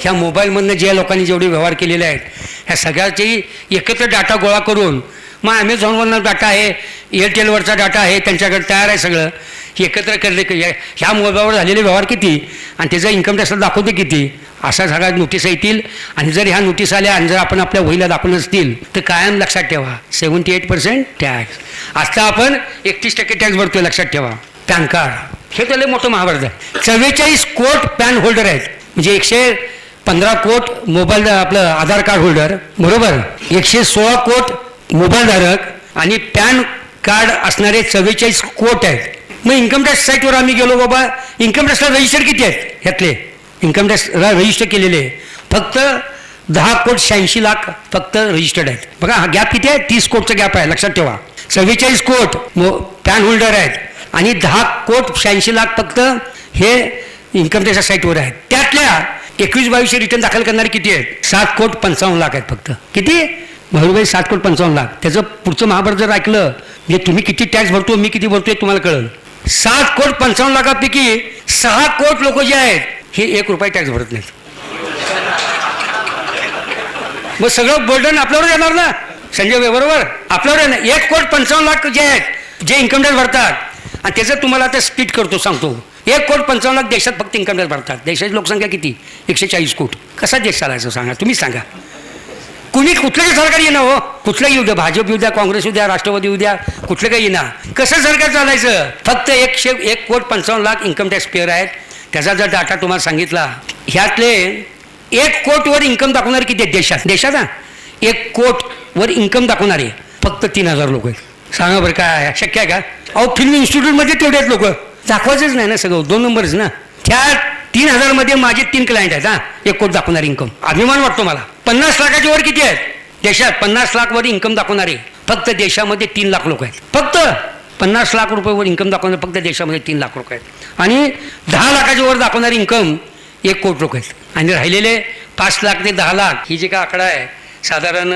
ह्या मोबाईलमधनं ज्या लोकांनी जेवढे व्यवहार केलेले आहेत ह्या सगळ्याची एकत्र डाटा गोळा करून, मग Amazonवरनं डाटा आहे, एअरटेलवरचा डाटा आहे, त्यांच्याकडे तयार आहे सगळं, हे एकत्र करले ह्या मोबाईलवर झालेले व्यवहार किती आणि त्याचा इन्कम टॅक्सला दाखवते किती, अशा सगळ्या नोटीस येतील. आणि जर ह्या नोटीस आल्या आणि जर आपण आपल्या वहीला दाखवून असतील तर कायम लक्षात ठेवा 78% टॅक्स. आता आपण 31% टॅक्स भरतोय, लक्षात ठेवा. पॅन कार्ड हे त्याला मोठं महाभारत आहे. 44 कोटी पॅन होल्डर आहेत, म्हणजे 115 कोटी मोबाईल आपलं आधार कार्ड होल्डर, बरोबर. 116 कोटी मोबाईल धारक आणि पॅन कार्ड असणारे 44 कोटी आहेत. मग इन्कम टॅक्स साईटवर आम्ही गेलो, बाबा इन्कम टॅक्सला रजिस्टर किती आहेत? ह्यातले इन्कम टॅक्सला रजिस्टर केलेले फक्त 10,86,00,000 फक्त रजिस्टर्ड आहेत. बघा हा गॅप किती आहे? 30 कोटीचा गॅप आहे, लक्षात ठेवा. 44 कोटी पॅन होल्डर आहेत आणि 10,86,00,000 फक्त हे इन्कम टॅक्सच्या साईटवर आहेत. त्यातल्या 21-22 रिटर्न दाखल करणारे किती आहेत? 7,55,00,000 आहेत फक्त. किती भाऊबाई? 7,55,00,000. त्याचं पुढचं महाभारत जर ऐकलं म्हणजे तुम्ही किती टॅक्स भरतो, मी किती भरतोय तुम्हाला कळलं. 7,55,00,000पैकी 6 कोटी लोक जे आहेत हे 1 रुपया टॅक्स भरत नाहीत. मग सगळं बर्डन आपल्यावर येणार ना संजय भाई, बरोबर? आपल्यावर येणार. 1,55,00,000 जे आहेत जे इन्कम टॅक्स भरतात, आणि त्याचं तुम्हाला आता स्प्लिट करतो सांगतो. 1,55,00,000 देशात फक्त इन्कम टॅक्स भरतात. देशाची लोकसंख्या किती? 140 कोटी. कसा देश चालायचं सांगा, तुम्हीच सांगा. कुणी कुठलंही सरकार येणं हो, कुठलंही येऊ द्या, भाजप येऊ द्या, काँग्रेस येऊ द्या, राष्ट्रवादी येऊ द्या, कुठलं काही येणार, कसं सरकार चालायचं? फक्त 1,55,00,000 इन्कम टॅक्स पेअर आहेत. त्याचा जर डाटा तुम्हाला सांगितला, ह्यातले 1 कोटीवर इन्कम दाखवणारे किती आहेत देशात? देशात 1 कोटीवर इन्कम दाखवणारे फक्त 3,000 लोक आहेत. सांगा बरं, काय शक्य आहे का? अहो, फिल्म इन्स्टिट्यूटमध्ये तेवढे आहेत लोक. दाखवायचंच नाही ना, सगळं 2 नंबरच ना. त्या 3,000 मध्ये माझे 3 क्लायंट आहेत. 1 कोटी दाखवणारे इन्कम. अभिमान वाटतो मला. 50 लाखाच्या वर किती आहेत देशात? 50 लाख वर इन्कम दाखवणारे फक्त देशामध्ये 3 लाख लोक आहेत. फक्त 50 लाख रुपयावर इन्कम दाखवणारे फक्त देशामध्ये 3 लाख लोक आहेत. आणि 10 लाखाच्या वर दाखवणारे इन्कम 1 कोटी लोक आहेत. आणि राहिलेले 5 लाख ते 10 लाख ही जी काय आकडा आहे, साधारण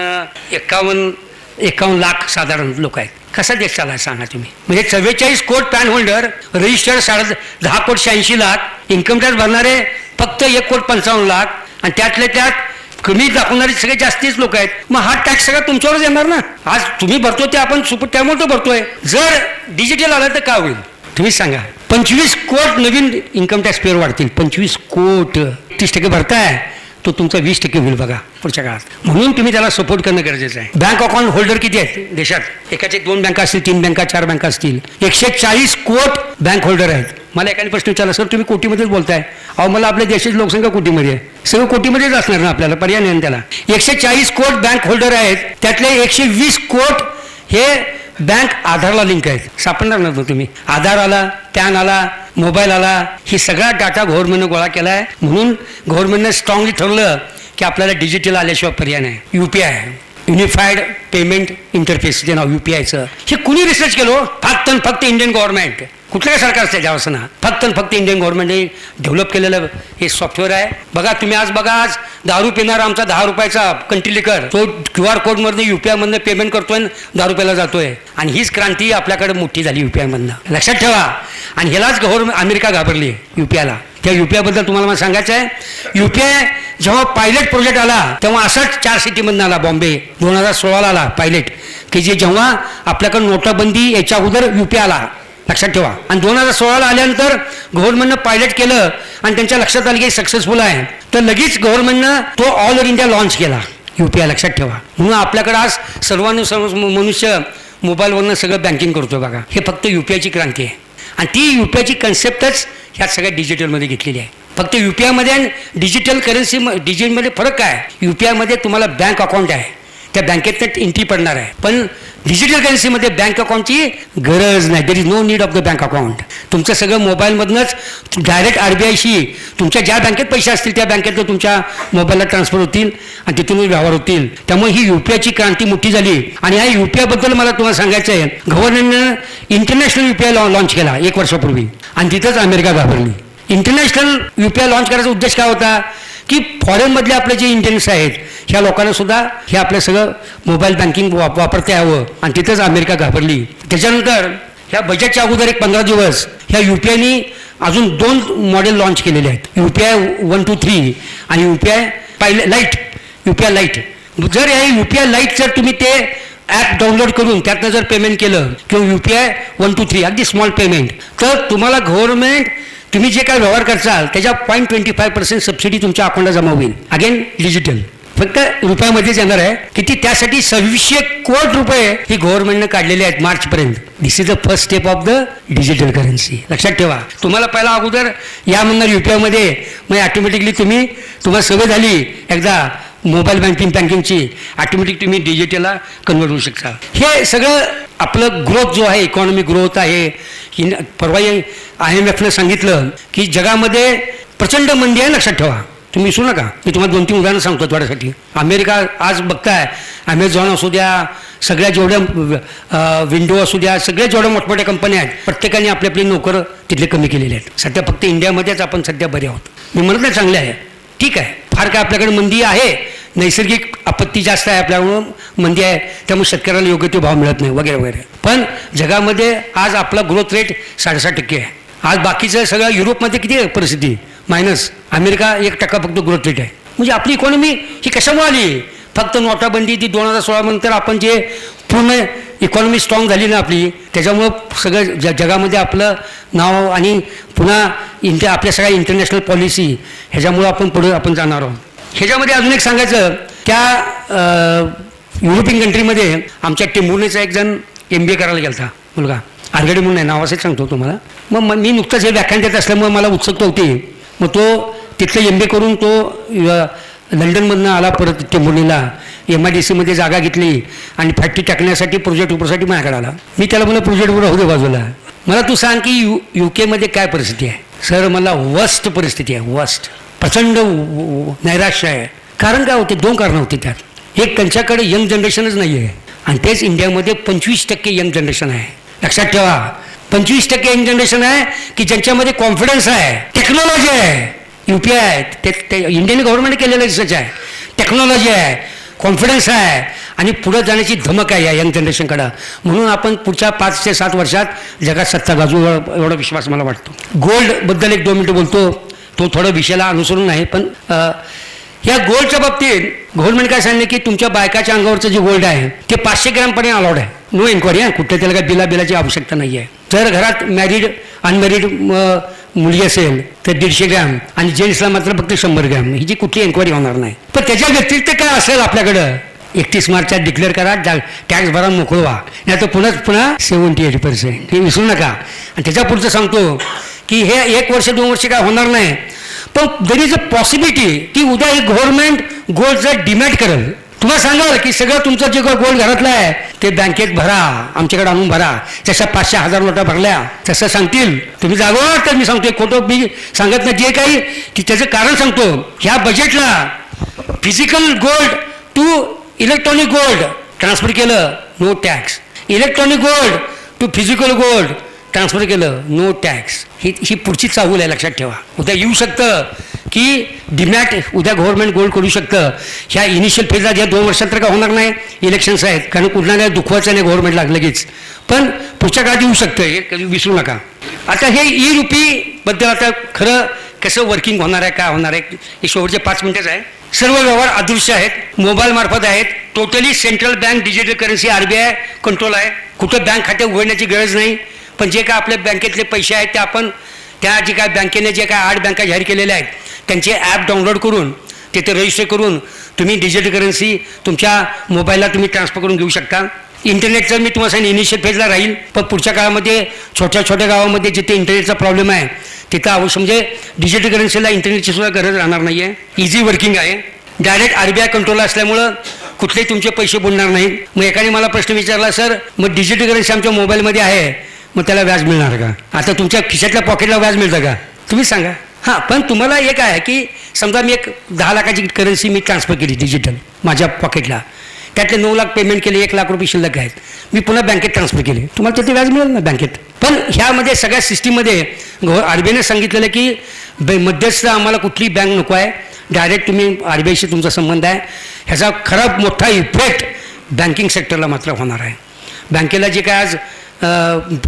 51 लाख साधारण लोक आहेत. कसा देश चालाय सांगा तुम्ही? म्हणजे 44 कोटी pan holder, registered 10,86,00,000, income tax भरणारे फक्त 1,55,00,000, आणि त्यातले त्यात कमी दाखवणारे सगळे जास्तीच लोक आहेत. मग हा टॅक्स सगळा तुमच्यावरच येणार ना. आज तुम्ही भरतो ते आपण सुपर त्यामुळे तो भरतोय. जर डिजिटल आलं तर काय होईल तुम्हीच सांगा. 25 कोटी नवीन इन्कम टॅक्स पेअर वाढतील. 25 कोटी. 30% भरताय, तो तुमचा 20% होईल बघा पुढच्या काळात. म्हणून तुम्ही त्याला सपोर्ट करणं गरजेचं आहे. बँक अकाउंट होल्डर किती आहेत देशात? एकाचे 2 बँका असतील, 3 बँका, 4 बँका असतील. 140 कोटी बँक होल्डर आहेत. मला एकाने प्रश्न विचारला, सर तुम्ही कोटीमध्येच बोलताय. अहो, मला आपल्या देशाची लोकसंख्या कोटीमध्ये आहे. सगळं कोटीमध्येच असणार ना, आपल्याला पर्याय नाही त्याला. 140 कोटी बँक होल्डर आहेत. त्यातले 120 कोटी हे बँक आधारला लिंक आहेत. सापडणार ना तुम्ही. आधार आला, पॅन आला, मोबाईल आला, ही सगळा डाटा गव्हर्नमेंटनं गोळा केला आहे. म्हणून गव्हर्नमेंटनं स्ट्रॉंगली ठरवलं की आपल्याला डिजिटल आल्याशिवाय पर्याय नाही. UPI युनिफाईड पेमेंट इंटरफेस, जे नाव UPIचं, हे कुणी रिसर्च केलं? फक्त इंडियन गव्हर्नमेंट. कुठल्या सरकार असते ज्यावेळेस ना, फक्त इंडियन गव्हर्नमेंटने डेव्हलप केलेलं हे सॉफ्टवेअर आहे. बघा तुम्ही, आज दारू पिणारा आमचा 10 रुपयाचा कंट्री लिकर, तो QR कोडमधनं UPI मधनं पेमेंट करतोय, 10 रुपयाला जातोय. आणि हीच क्रांती आपल्याकडे मोठी झाली UPI मधनं, लक्षात ठेवा. आणि ह्यालाच अमेरिका घाबरली UPIला. त्या UPI बद्दल तुम्हाला मला सांगायचं आहे. UPI जेव्हा पायलट प्रोजेक्ट आला तेव्हा असाच 4 सिटीमधनं आला. बॉम्बे 2016ला आला पायलट, की जे जेव्हा आपल्याकडे नोटाबंदी याच्या अगोदर UPI आला, लक्षात ठेवा. आणि 2016ला आल्यानंतर गव्हर्नमेंटनं पायलट केलं आणि त्यांच्या लक्षात आलं की सक्सेसफुल आहे, तर लगेच गव्हर्नमेंटनं तो ऑल ओव्हर इंडिया लॉन्च केला UPI, लक्षात ठेवा. म्हणून आपल्याकडे आज मनुष्य मोबाईलवरनं सगळं बँकिंग करतो बघा. हे फक्त UPIची क्रांती आहे. आणि ती UPIची कन्सेप्टच ह्या सगळ्या डिजिटलमध्ये घेतलेली आहे. फक्त UPIमध्ये आणि डिजिटल करन्सी डिजिटलमध्ये फरक काय? UPIमध्ये तुम्हाला बँक अकाउंट आहे, त्या बँकेत एंट्री पडणार आहे. पण डिजिटल करन्सीमध्ये बँक अकाउंटची गरज नाही. There is no need of the bank account. तुमचं सगळं मोबाईलमधनंच डायरेक्ट RBIशी तुमच्या ज्या बँकेत पैसे असतील त्या बँकेत तुमच्या मोबाईलला ट्रान्सफर होतील आणि तिथूनच व्यवहार होतील. त्यामुळे ही UPIची क्रांती मोठी झाली. आणि ह्या UPIबद्दल मला तुम्हाला सांगायचं आहे, गव्हर्नमेंटनं इंटरनॅशनल UPI लॉन्च केला 1 वर्षापूर्वी, आणि तिथंच अमेरिका घाबरली. इंटरनॅशनल UPI लॉन्च करायचा उद्देश काय होता की फॉरेनमधले आपले जे इंडियन्स आहेत ह्या लोकांना सुद्धा हे आपलं सगळं मोबाईल बँकिंग वापरता यावं, आणि तिथंच अमेरिका घाबरली. त्याच्यानंतर ह्या बजेटच्या अगोदर एक 15 दिवस ह्या UPIनी अजून 2 मॉडेल लॉन्च केलेले आहेत. UPI 1, 2, 3 आणि UPI लाईट. जर या UPI लाईट जर तुम्ही ते ॲप डाउनलोड करून त्यातनं जर पेमेंट केलं किंवा UPI 1, 2, 3 अगदी स्मॉल पेमेंट, तर तुम्हाला गव्हर्नमेंट तुम्ही जे काय व्यवहार करसाल त्याच्या 0.25% सबसिडी तुमच्या अकाउंटला जमा होईल. अगेन डिजिटल, फक्त रुपयामध्येच येणार आहे. किती? त्यासाठी 2600 कोटी रुपये ही गव्हर्नमेंटने काढलेले आहेत मार्चपर्यंत. This is the first step of the digital currency, लक्षात ठेवा. तुम्हाला पहिला अगोदर या म्हणणार UPIमध्ये, मग ऑटोमॅटिकली तुम्हाला सवय झाली एकदा मोबाईल बँकिंगची, ऑटोमॅटिक तुम्ही डिजिटलला कन्वर्ट होऊ शकता. हे सगळं आपलं ग्रोथ जो आहे, इकॉनॉमिक ग्रोथ आहे. परवा IMFनं सांगितलं की जगामध्ये प्रचंड मंदी आहे, लक्षात ठेवा. तुम्ही विसरू नका. मी तुम्हाला 2-3 उदाहरणं सांगतो थोड्यासाठी. अमेरिका आज बघताय, Amazon असू द्या, सगळ्या जेवढ्या विंडो असू द्या, सगळ्या जेवढ्या मोठमोठ्या कंपन्या आहेत, प्रत्येकाने आपली आपली नोकरं तिथले कमी केलेले आहेत. सध्या फक्त इंडियामध्येच आपण सध्या बरे आहोत. मी म्हणत नाही चांगले आहे, ठीक आहे. फार काय आपल्याकडे मंदी आहे, नैसर्गिक आपत्ती जास्त आहे आपल्याकडून, मंदी आहे, त्यामुळे शेतकऱ्याला योग्य तो भाव मिळत नाही वगैरे वगैरे. पण जगामध्ये आज आपला ग्रोथ रेट 6.5% आहे. आज बाकीचं सगळं युरोपमध्ये किती आहे परिस्थिती? मायनस. अमेरिका 1% फक्त ग्रोथ रेट आहे. म्हणजे आपली इकॉनॉमी ही कशामुळे आली? फक्त नोटाबंदी ती 2016 नंतर आपण जे पूर्ण इकॉनॉमी स्ट्रॉंग झाली ना आपली, त्याच्यामुळं सगळं जगामध्ये आपलं नाव आणि पुन्हा आपल्या सगळ्या इंटरनॅशनल पॉलिसी ह्याच्यामुळं आपण पुढे आपण जाणार आहोत. ह्याच्यामध्ये अजून एक सांगायचं, त्या युरोपियन कंट्रीमध्ये आमच्या टेंभुर्णीचा एक जण MBA करायला गेला होता मुलगा, आरगडे म्हणून आहे नाव, असंच सांगतो तुम्हाला. मग मी नुकतंच हे व्याख्यान देत असल्यामुळे मला उत्सुकता होती. मग तो तिथलं MBA करून तो लंडनमधनं आला परत टेंभुर्णीला, MIDC जागा घेतली आणि फॅक्टरी टाकण्यासाठी प्रोजेक्ट उपरसाठी माझ्याकडे आला. मी त्याला म्हणलं प्रोजेक्टवर राहू दे बाजूला, मला तू सांग की UK काय परिस्थिती आहे. सर मला वर्स्ट परिस्थिती आहे, वर्स्ट, प्रचंड नैराश्य आहे. कारण काय होते, 2 कारणं होती त्यात. एक, त्यांच्याकडे यंग जनरेशनच नाही आहे आणि तेच इंडियामध्ये 25% यंग जनरेशन आहे. लक्षात ठेवा, 25% यंग जनरेशन आहे की ज्यांच्यामध्ये कॉन्फिडन्स आहे, टेक्नॉलॉजी आहे. UPI आहे ते इंडियन गव्हर्नमेंट केलेलं रिसर्च आहे. टेक्नॉलॉजी आहे, कॉन्फिडन्स आहे आणि पुढे जाण्याची धमक आहे या यंग जनरेशनकडं. म्हणून आपण पुढच्या 5 ते 7 वर्षात जगात सत्ता गाजू एवढा विश्वास मला वाटतो. गोल्डबद्दल 1-2 मिनिटं बोलतो, तो थोडं विषयाला अनुसरून आहे. पण या गोल्डच्या बाबतीत गव्हर्नमेंट काय सांगले की तुमच्या बायकाच्या अंगावरचं जे गोल्ड आहे ते 500 ग्रॅमपर्यंत अलाउड आहे. नो इन्क्वायरी आहे, कुठे त्याला काय बिलाची आवश्यकता नाही आहे. जर घरात मॅरिड अनमॅरिड मुलगी असेल तर 150 ग्रॅम आणि जेंट्सला मात्र फक्त 100 ग्रॅम, ही जी कुठली एन्क्वायरी होणार नाही. पण त्याच्या व्यतिरिक्त काय असेल आपल्याकडं, 31 मार्चच्या डिक्लेअर करा, टॅक्स भरा, मोकळं व्हा. नाही तर पुन्हा 78% हे विसरू नका. आणि त्याच्या पुढचं सांगतो की हे 1 वर्ष 2 वर्ष काय होणार नाही, पण देर इज अ पॉसिबिलिटी की उद्या हे गव्हर्नमेंट गोल्डचं डिमॅट करेल. तुम्हाला सांगाल की सगळं तुमचं जे गोल्ड घरातलं आहे ते बँकेत भरा, आमच्याकडे आणून भरा. जशा 500-1000 नोटा भरल्या तसं सांगतील, तुम्ही जागवा. तर मी सांगतोय, खोटं मी सांगत नाही. जे काही की त्याचं कारण सांगतो, ह्या बजेटला physical gold to electronic gold transfer केलं, no tax. Electronic gold to physical gold transfer केलं, नो टॅक्स. ही पुढची चाहूल आहे, लक्षात ठेवा. उद्या येऊ शकतं की डिमॅट उद्या गव्हर्नमेंट गोल्ड करू शकतं. ह्या इनिशियल फेजला या 2 वर्षात तर काय होणार नाही, इलेक्शन्स आहेत, कारण कुठला नाही दुखवायचं नाही गव्हर्नमेंटला लगेच, पण पुढच्या काळात येऊ शकतं, हे कधी विसरू नका. आता हे ई-रुपीबद्दल आता खरं कसं वर्किंग होणार आहे, काय होणार आहे, हे शेवटचे 5 मिनिटच आहे. सर्व व्यवहार अदृश्य आहेत, मोबाईल मार्फत आहेत, totally central bank digital currency RBI control आहे. कुठं बँक खाते उघडण्याची गरज नाही. पण जे काय आपल्या बँकेतले पैसे आहेत ते आपण त्या जे काय बँकेने जे काय 8 बँका जाहीर केलेल्या आहेत त्यांचे ॲप डाउनलोड करून तिथे रजिस्टर करून तुम्ही डिजिटल करन्सी तुमच्या मोबाईलला तुम्ही ट्रान्सफर करून घेऊ शकता. इंटरनेटचं मी तुम्हाला सांगितलं इनिशियल फेजला राहील, पण पुढच्या काळामध्ये छोट्या गावामध्ये जिथे इंटरनेटचा प्रॉब्लेम आहे तिथं अवश्य म्हणजे डिजिटल करन्सीला इंटरनेटची सुद्धा गरज राहणार नाही आहे. इझी वर्किंग आहे, डायरेक्ट RBI कंट्रोल असल्यामुळं कुठलेही तुमचे पैसे बुडणार नाहीत. मग एकाने मला प्रश्न विचारला, सर मग डिजिटल करन्सी आमच्या मोबाईलमध्ये आहे, मग त्याला व्याज मिळणार का? आता तुमच्या खिशातल्या पॉकेटला व्याज मिळतं का? तुम्ही सांगा. हां, पण तुम्हाला एक आहे की समजा मी एक 10 लाखाची करन्सी मी ट्रान्सफर केली डिजिटल माझ्या पॉकेटला, त्यातले 9 लाख पेमेंट केले, 1 लाख रुपये शिल्लक आहेत, मी पुन्हा बँकेत ट्रान्सफर केले, तुम्हाला त्याचे व्याज मिळेल ना बँकेत. पण ह्यामध्ये सगळ्या सिस्टीममध्ये RBIने सांगितलेलं की मध्यस्थ आम्हाला कुठली बँक नको आहे, डायरेक्ट तुम्ही RBIशी तुमचा संबंध आहे. ह्याचा खरा मोठा इफेक्ट बँकिंग सेक्टरला मात्र होणार आहे. बँकेला जे काय आज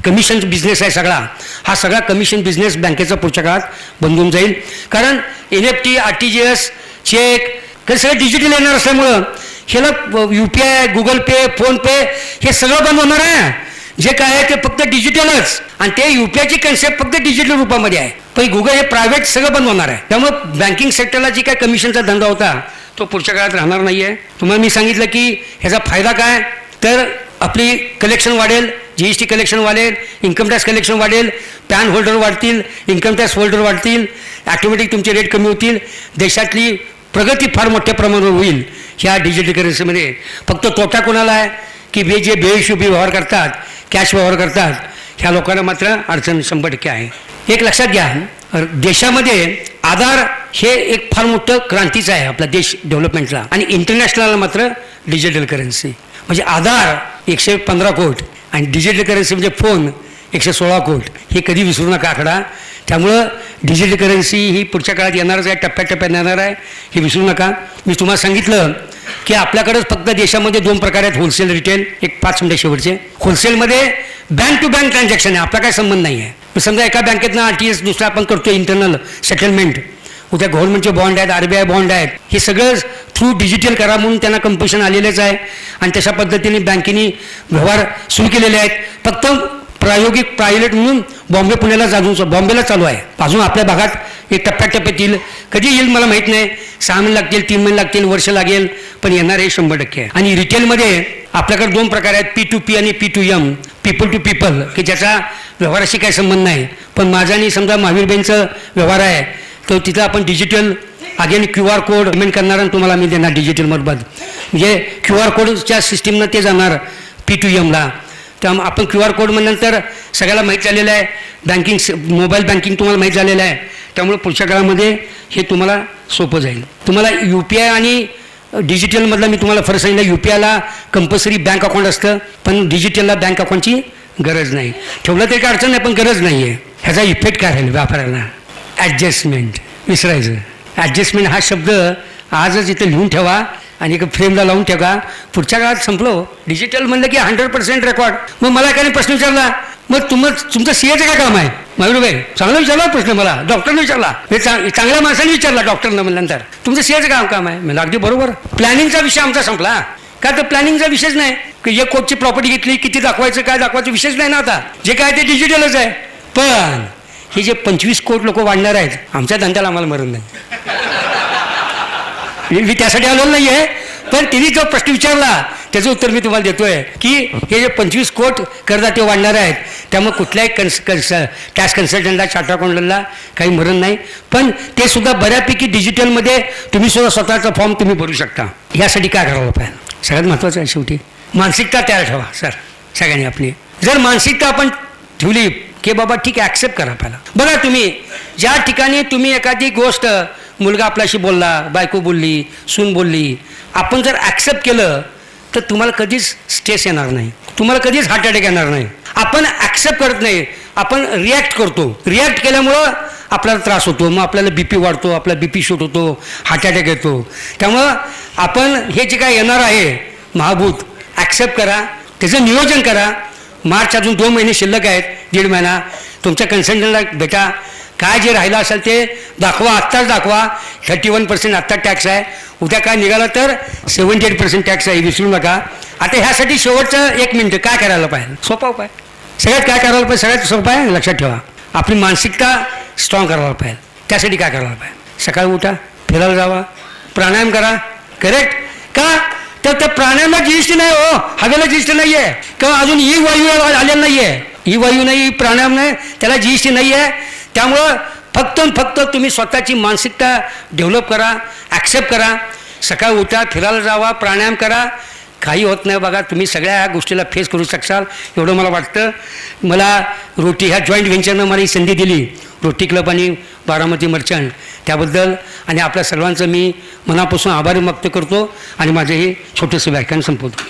कमिशन बिझनेस आहे सगळा, हा सगळा कमिशन बिझनेस बँकेचा पुढच्या काळात बंद होऊन जाईल. कारण NFT, RTGS, चेक हे सगळं डिजिटल येणार असल्यामुळं ह्याला UPI, गुगल पे, फोनपे हे सगळं बंद होणार आहे. जे काय आहे ते फक्त डिजिटलच, आणि ते UPIची कन्सेप्ट फक्त डिजिटल रूपामध्ये आहे. पण गुगल हे प्रायव्हेट सगळं बंद होणार आहे. त्यामुळं बँकिंग सेक्टरला जी काय कमिशनचा धंदा होता तो पुढच्या काळात राहणार नाही आहे. तुम्हाला मी सांगितलं की ह्याचा फायदा काय, तर आपली कलेक्शन वाढेल, GST कलेक्शन वाढेल, इन्कम टॅक्स कलेक्शन वाढेल, पॅन होल्डर वाढतील, इन्कम टॅक्स होल्डर वाढतील, ॲटोमॅटिक तुमचे रेट कमी होतील, देशातली प्रगती फार मोठ्या प्रमाणावर होईल ह्या डिजिटल करन्सीमध्ये. फक्त तोटा कोणाला आहे की जे बेहिशोबी व्यवहार करतात, कॅश व्यवहार करतात, ह्या लोकांना मात्र अडचण 100% आहे. एक लक्षात घ्या, देशामध्ये आधार हे एक फार मोठं क्रांतीचं आहे आपला देश डेव्हलपमेंटला, आणि इंटरनॅशनलला मात्र डिजिटल करन्सी म्हणजे आधार 115 कोटी आणि डिजिटल करन्सी म्हणजे फोन 116 कोटी. हे कधी विसरू नका आकडा. त्यामुळं डिजिटल करन्सी ही पुढच्या काळात येणारच आहे, टप्प्याटप्प्याने येणार आहे, हे विसरू नका. मी तुम्हाला सांगितलं की आपल्याकडेच फक्त देशामध्ये 2 प्रकार आहेत, होलसेल, रिटेल. एक 5 मिनिटं शेवटचे. होलसेलमध्ये बँक टू बँक ट्रान्झॅक्शन आहे, आपला काय संबंध नाही आहे. समजा एका बँकेतनं RTGS दुसरा आपण करतो इंटरनल सेटलमेंट, उद्या गव्हर्नमेंटचे बॉन्ड आहेत, RBI बॉन्ड आहेत, हे सगळं थ्रू डिजिटल करा म्हणून त्यांना कंपल्शन आलेलेच आहे आणि तशा पद्धतीने बँकेने व्यवहार सुरू केलेले आहेत. फक्त प्रायोगिक पायलट म्हणून बॉम्बेला चालू आहे. अजून आपल्या भागात एक टप्प्याटप्प्यात येईल. कधी येईल मला माहीत नाही. 6 महिने लागतील, 3 महिने लागतील, वर्ष लागेल, पण येणार हे 100% आहे. आणि रिटेलमध्ये आपल्याकडे 2 प्रकार आहेत, P2P आणि P2M, पीपल टू पीपल, की ज्याचा व्यवहाराशी काही संबंध नाही. पण माझा आणि समजा महावीरबाईंचा व्यवहार आहे, तो तिथं आपण digital again QR code payment करणार आणि तुम्हाला मी देणार डिजिटल मार्फत. म्हणजे QR कोडच्या सिस्टीमनं ते जाणार P2Mला. त्यामुळे आपण QR कोड म्हणल्यानंतर सगळ्याला माहीत झालेलं आहे. मोबाईल बँकिंग तुम्हाला माहीत झालेलं आहे. त्यामुळे पुढच्या काळामध्ये हे तुम्हाला सोपं जाईल. तुम्हाला UPI आणि डिजिटलमधला मी तुम्हाला फरक सांगितलं. UPIला कंपल्सरी बँक अकाउंट असतं, पण डिजिटलला बँक अकाउंटची गरज नाही. ठेवलं तरी काय अडचण नाही, पण गरज नाही आहे. ह्याचा इफेक्ट काय राहील व्यापाऱ्याला? ॲडजस्टमेंट विसरायचं. ॲडजस्टमेंट हा शब्द आजच इथं लिहून ठेवा आणि एक फ्रेमला लावून ठेवा. पुढच्या काळात संपलो. डिजिटल म्हणलं की 100% रेकॉर्ड. मग मला एकाने प्रश्न विचारला, मग तुमचं CAचं काय काम आहे? महावीरभाई चांगला विचारला प्रश्न, मला डॉक्टरने विचारला, चांगल्या माणसाने विचारला डॉक्टरनं. म्हणल्यानंतर तुमचं CAचं काम आहे? म्हणजे अगदी बरोबर. प्लॅनिंगचा विषय आमचा संपला. का तर प्लॅनिंगचा विषयच नाही की एक कोटची प्रॉपर्टी घेतली, किती दाखवायचं, काय दाखवायचं, विषयच नाही ना. आता जे काय ते डिजिटलच आहे. पण हे जे 25 कोट लोक वाढणार आहेत, आमच्या धंद्याला आम्हाला मरण नाही. मी त्यासाठी आलो नाही आहे, पण तिने जो प्रश्न विचारला त्याचं उत्तर मी तुम्हाला देतोय की हे जे 25 कोट करदाते वाढणार आहेत, त्यामुळे कुठल्याही टॅक्स कन्सल्टंटला, चार्टर्ड अकाउंटंटला काही मरण नाही. पण ते सुद्धा बऱ्यापैकी डिजिटलमध्ये तुम्ही सुद्धा स्वतःचा फॉर्म तुम्ही भरू शकता. यासाठी काय करावं पाहिजे? सगळ्यात महत्त्वाचं आहे शेवटी मानसिकता तयार ठेवा सर सगळ्यांनी आपली. जर मानसिकता आपण ठेवली की बाबा ठीक आहे, ॲक्सेप्ट करा पहिला. बघा तुम्ही ज्या ठिकाणी तुम्ही एखादी गोष्ट, मुलगा आपल्याशी बोलला, बायको बोलली, सून बोलली, आपण जर ॲक्सेप्ट केलं तर तुम्हाला कधीच स्ट्रेस येणार नाही, तुम्हाला कधीच हार्ट अटॅक येणार नाही. आपण ॲक्सेप्ट करत नाही, आपण रिॲक्ट करतो. रिॲक्ट केल्यामुळं आपल्याला त्रास होतो, मग आपल्याला BP वाढतो, आपला BP शूट होतो, हार्ट अटॅक येतो. त्यामुळं आपण हे जे काय येणार आहे महाभूत, ॲक्सेप्ट करा, त्याचं नियोजन करा. मार्च अजून 2 महिने शिल्लक आहेत, 1.5 महिना. तुमच्या कन्सल्टंटला भेटा, काय जे राहिलं असेल ते दाखवा, आत्ताच दाखवा. 31% आत्ता टॅक्स आहे, उद्या काय निघाला तर 78% टॅक्स आहे, विसरू नका. आता ह्यासाठी शेवटचं 1 मिनिट काय करायला पाहिजे? सोपा उपाय. सगळ्यात काय करायला पाहिजे? सगळ्यात सोपा आहे, लक्षात ठेवा, आपली मानसिकता स्ट्रॉंग करायला पाहिजे. त्यासाठी काय करायला पाहिजे? सकाळी उठा, फिरायला जावा, प्राणायाम करा. करेक्ट का? तर त्या प्राणायामला GST नाही हो, हवेला GST नाही आहे, किंवा अजून वायू आलेला नाही आहे. वायू नाही, प्राणायाम नाही, त्याला GST नाही आहे. त्यामुळं फक्त तुम्ही स्वतःची मानसिकता डेव्हलप करा, ॲक्सेप्ट करा. सकाळी उठा, फिरायला जावा, प्राणायाम करा. काही होत नाही बघा, तुम्ही सगळ्या गोष्टीला फेस करू शकाल एवढं मला वाटतं. मला ह्या जॉईंट व्हेंचरनं मला ही संधी दिली, रोटी क्लब आणि बारामती मर्चंट, त्याबद्दल आणि आपल्या सर्वांचं मी मनापासून आभार व्यक्त करतो आणि माझं हे छोटंसं व्याख्यान संपवतो.